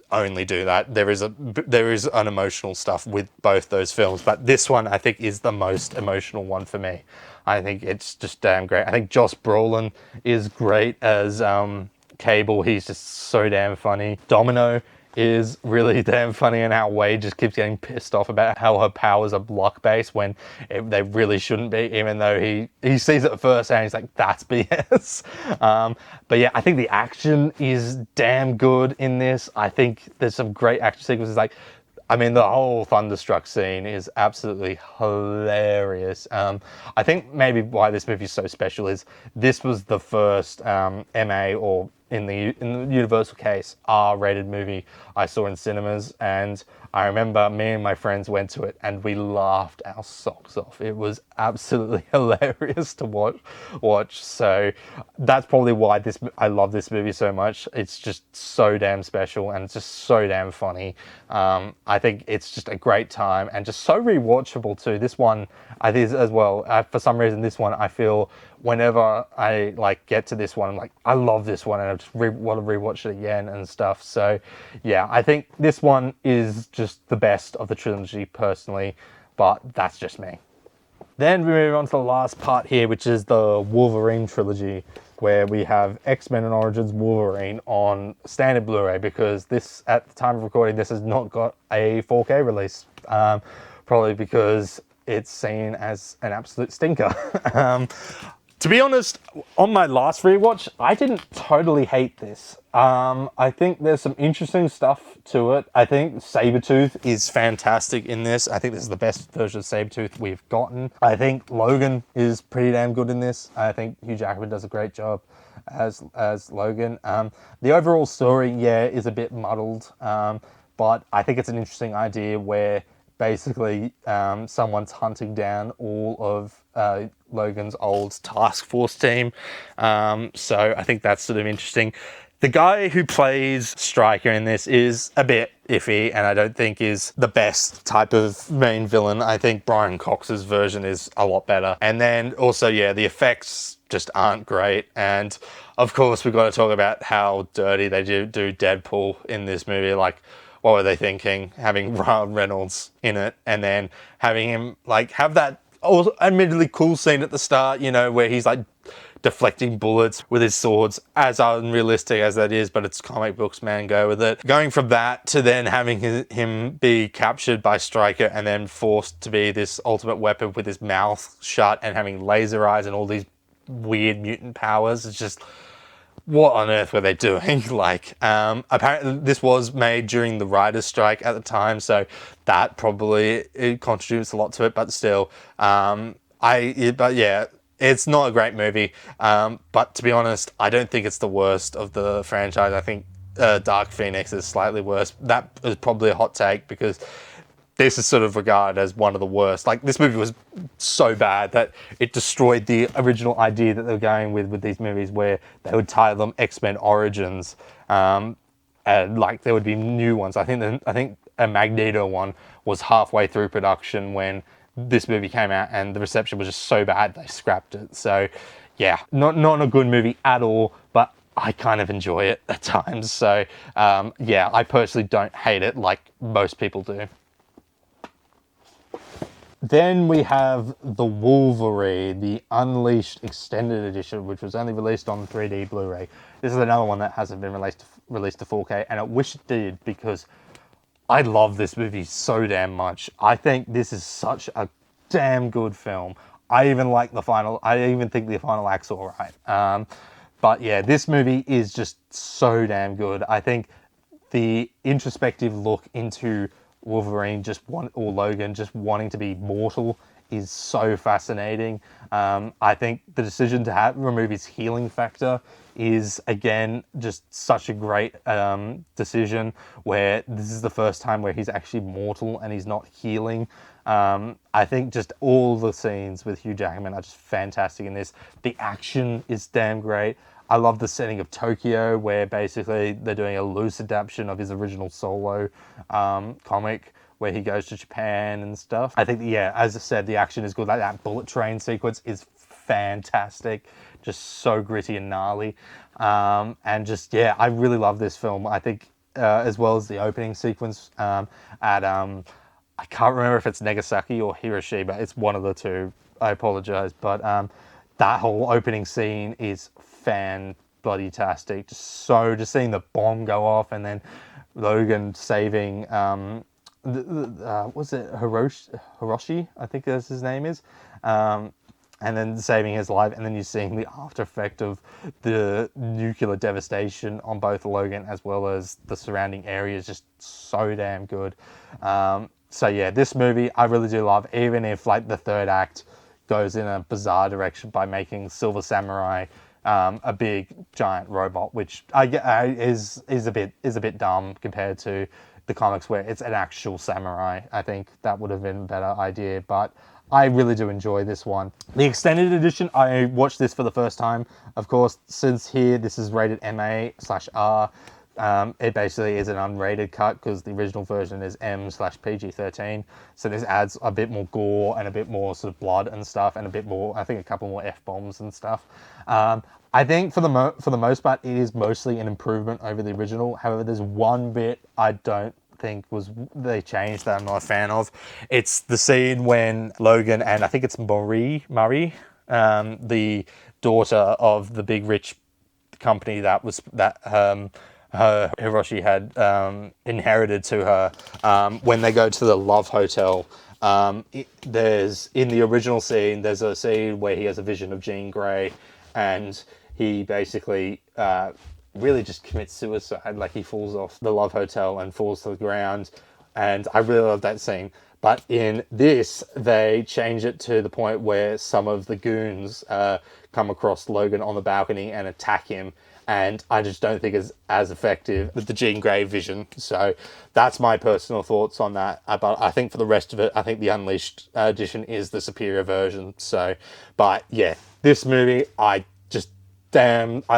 only do that. There is an emotional stuff with both those films, but this one I think is the most emotional one for me. I think it's just damn great. I think Josh Brolin is great as Cable. He's just so damn funny. Domino is really damn funny, and how Wade just keeps getting pissed off about how her powers are luck-based when they really shouldn't be, even though he sees it first and he's like, that's BS. But yeah, I think the action is damn good in this. I think there's some great action sequences. Like, I mean, the whole Thunderstruck scene is absolutely hilarious. I think maybe why this movie is so special is this was the first MA, or in the Universal case, R-rated movie I saw in cinemas, and I remember me and my friends went to it and we laughed our socks off. It was absolutely hilarious to watch. So that's probably why I love this movie so much. It's just so damn special and it's just so damn funny. I think it's just a great time and just so rewatchable too. This one, I think as well, for some reason, this one I feel whenever I like get to this one, I'm like, I love this one and I just want to rewatch it again and stuff. So yeah, I think this one is just the best of the trilogy personally, but that's just me. Then we move on to the last part here, which is the Wolverine Trilogy, where we have X-Men and Origins Wolverine on standard Blu-ray, because this, at the time of recording, this has not got a 4K release, probably because it's seen as an absolute stinker. To be honest, on my last rewatch, I didn't totally hate this. I think there's some interesting stuff to it. I think Sabretooth is fantastic in this. I think this is the best version of Sabretooth we've gotten. I think Logan is pretty damn good in this. I think Hugh Jackman does a great job as Logan. The overall story, yeah, is a bit muddled, but I think it's an interesting idea where basically someone's hunting down all of Logan's old task force team. So I think that's sort of interesting. The guy who plays Stryker in this is a bit iffy and I don't think is the best type of main villain. I think Brian Cox's version is a lot better. And then also, yeah, the effects just aren't great. And of course, we've got to talk about how dirty they do Deadpool in this movie. Like, what were they thinking? Having Ryan Reynolds in it and then having him like have that also admittedly cool scene at the start, you know, where he's like deflecting bullets with his swords, as unrealistic as that is, but it's comic books, man, go with it. Going from that to then having him be captured by Stryker and then forced to be this ultimate weapon with his mouth shut and having laser eyes and all these weird mutant powers. It's just, what on earth were they doing? Like, apparently this was made during the writer's strike at the time, so that probably it contributes a lot to it, but still, but yeah, it's not a great movie, but to be honest, I don't think it's the worst of the franchise. I think Dark Phoenix is slightly worse. That is probably a hot take because this is sort of regarded as one of the worst. Like, this movie was so bad that it destroyed the original idea that they were going with these movies, where they would title them X-Men Origins, and like there would be new ones. I think a Magneto one was halfway through production when this movie came out and the reception was just so bad they scrapped it. So yeah, not a good movie at all, but I kind of enjoy it at times. So yeah, I personally don't hate it like most people do. Then we have the Wolverine, the Unleashed Extended Edition, which was only released on 3D Blu-ray. This is another one that hasn't been released to 4K, and I wish it did, because I love this movie so damn much. I think this is such a damn good film. I even think the final act's all right. But yeah, this movie is just so damn good. I think the introspective look into Wolverine or Logan just wanting to be mortal is so fascinating. I think the decision to remove his healing factor is, again, just such a great decision, where this is the first time where he's actually mortal and he's not healing. I think just all the scenes with Hugh Jackman are just fantastic in this. The action is damn great. I love the setting of Tokyo, where basically they're doing a loose adaptation of his original Solo comic, where he goes to Japan and stuff. I think, yeah, as I said, the action is good. Like, that bullet train sequence is fantastic. Just so gritty and gnarly. And just, yeah, I really love this film. I think, as well as the opening sequence at, I can't remember if it's Nagasaki or Hiroshima. It's one of the two. I apologize. But that whole opening scene is fan-bloody-tastic. Just seeing the bomb go off, and then Logan saving, was it Hiroshi? I think that's his name is. And then saving his life, and then you're seeing the after effect of the nuclear devastation on both Logan as well as the surrounding areas. Just so damn good. So yeah, this movie I really do love, even if like the third act goes in a bizarre direction by making Silver Samurai a big giant robot, which is a bit dumb compared to the comics where it's an actual samurai. I think that would have been a better idea, but I really do enjoy this one. The extended edition, I watched this for the first time. Of course, since here this is rated MA/R, it basically is an unrated cut, because the original version is M/PG-13. So this adds a bit more gore and a bit more sort of blood and stuff, and a bit more, I think, a couple more F-bombs and stuff. I think for the most part, it is mostly an improvement over the original. However, there's one bit I don't think they changed that I'm not a fan of. It's the scene when Logan and I think it's Murray, the daughter of the big rich company that Hiroshi had inherited to her, when they go to the Love Hotel. There's, in the original scene, there's a scene where he has a vision of Jean Grey, and he basically really just commits suicide. Like, he falls off the Love Hotel and falls to the ground, and I really love that scene. But in this, they change it to the point where some of the goons come across Logan on the balcony and attack him, and I just don't think it's as effective with the Jean Grey vision. So that's my personal thoughts on that. But I think for the rest of it, I think the Unleashed edition is the superior version. So, but yeah, this movie I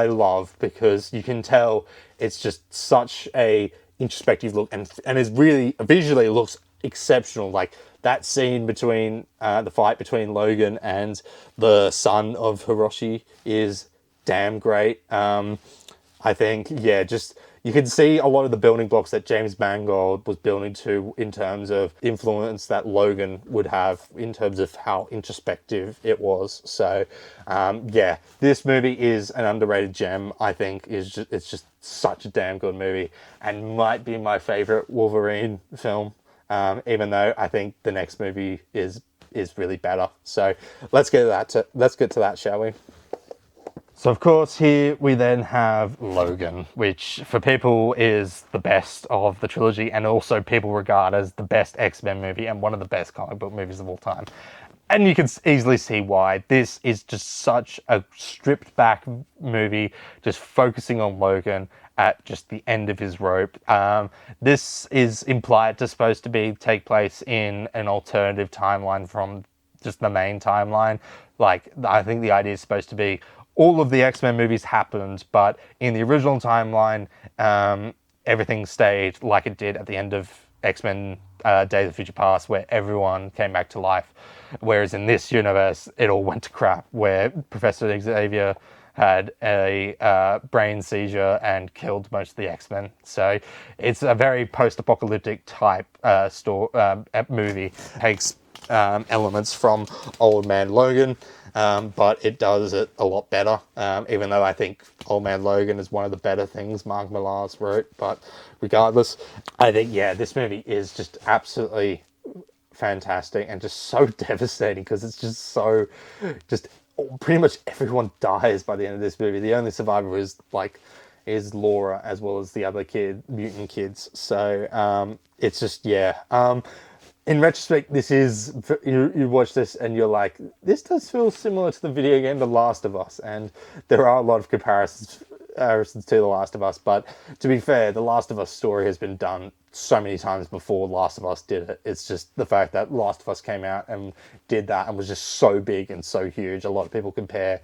love, because you can tell it's just such a introspective look, and it's really visually looks exceptional. Like that scene between the fight between Logan and the son of Hiroshi is damn great. I think, yeah, just you can see a lot of the building blocks that James Mangold was building to, in terms of influence that Logan would have, in terms of how introspective it was. So, yeah, this movie is an underrated gem. I think it's just such a damn good movie, and might be my favorite Wolverine film. Even though I think the next movie is really better. So let's get to that, shall we? So of course here we then have Logan, which for people is the best of the trilogy, and also people regard as the best X-Men movie and one of the best comic book movies of all time. And you can easily see why. This is just such a stripped back movie, just focusing on Logan at just the end of his rope. This is implied to supposed to take place in an alternative timeline from just the main timeline. Like, I think the idea is supposed to be all of the X-Men movies happened, but in the original timeline, everything stayed like it did at the end of X-Men Days of Future Past, where everyone came back to life. Whereas in this universe, it all went to crap, where Professor Xavier had a brain seizure and killed most of the X-Men. So it's a very post-apocalyptic type movie. Takes elements from Old Man Logan, but it does it a lot better, even though I think Old Man Logan is one of the better things Mark Millar's wrote. But regardless, I think, yeah, this movie is just absolutely fantastic and just so devastating, because it's just so, just pretty much everyone dies by the end of this movie. The only survivor is Laura, as well as the other mutant kids. So it's just, yeah. In retrospect, this is, you watch this and you're like, this does feel similar to the video game The Last of Us, and there are a lot of comparisons to The Last of Us, but to be fair, The Last of Us story has been done so many times before Last of Us did it. It's just the fact that Last of Us came out and did that and was just so big and so huge. A lot of people compare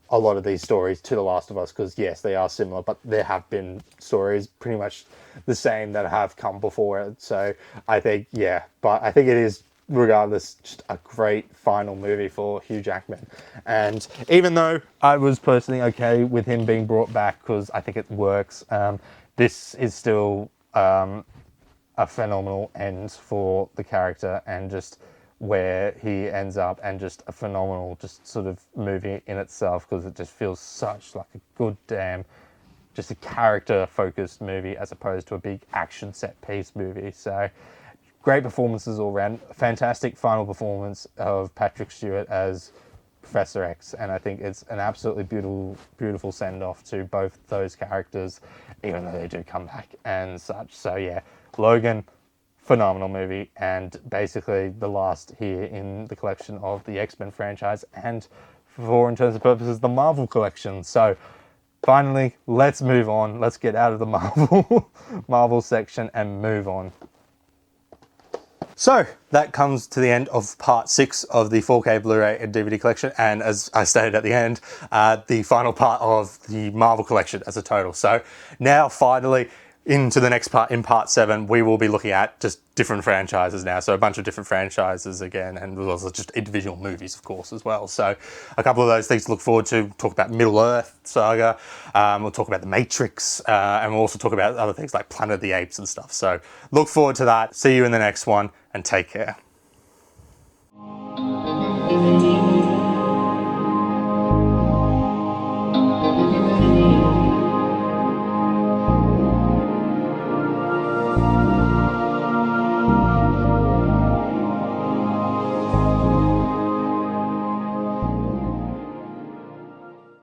a lot of these stories to The Last of Us, because yes, they are similar, but there have been stories pretty much the same that have come before it. So I think, yeah, but I think it is, regardless, just a great final movie for Hugh Jackman. And even though I was personally okay with him being brought back, because I think it works, this is still a phenomenal end for the character, and just where he ends up, and just a phenomenal just sort of movie in itself, because it just feels such like a good damn, just a character focused movie as opposed to a big action set piece movie. So great performances all around. Fantastic final performance of Patrick Stewart as Professor X, and I think it's an absolutely beautiful send off to both those characters, even though they do come back and such. So yeah, Logan, phenomenal movie, and basically the last here in the collection of the X-Men franchise, and for, in terms of purposes, the Marvel collection. So finally, let's move on. Let's get out of the Marvel section and move on. So that comes to the end of part 6 of the 4K Blu-ray and DVD collection, and as I stated at the end, the final part of the Marvel collection as a total. So now finally into the next part, in part 7, we will be looking at just different franchises now. So a bunch of different franchises again, and also just individual movies, of course, as well. So a couple of those things to look forward to. Talk about Middle-earth saga. We'll talk about The Matrix, and we'll also talk about other things like Planet of the Apes and stuff. So look forward to that. See you in the next one, and take care.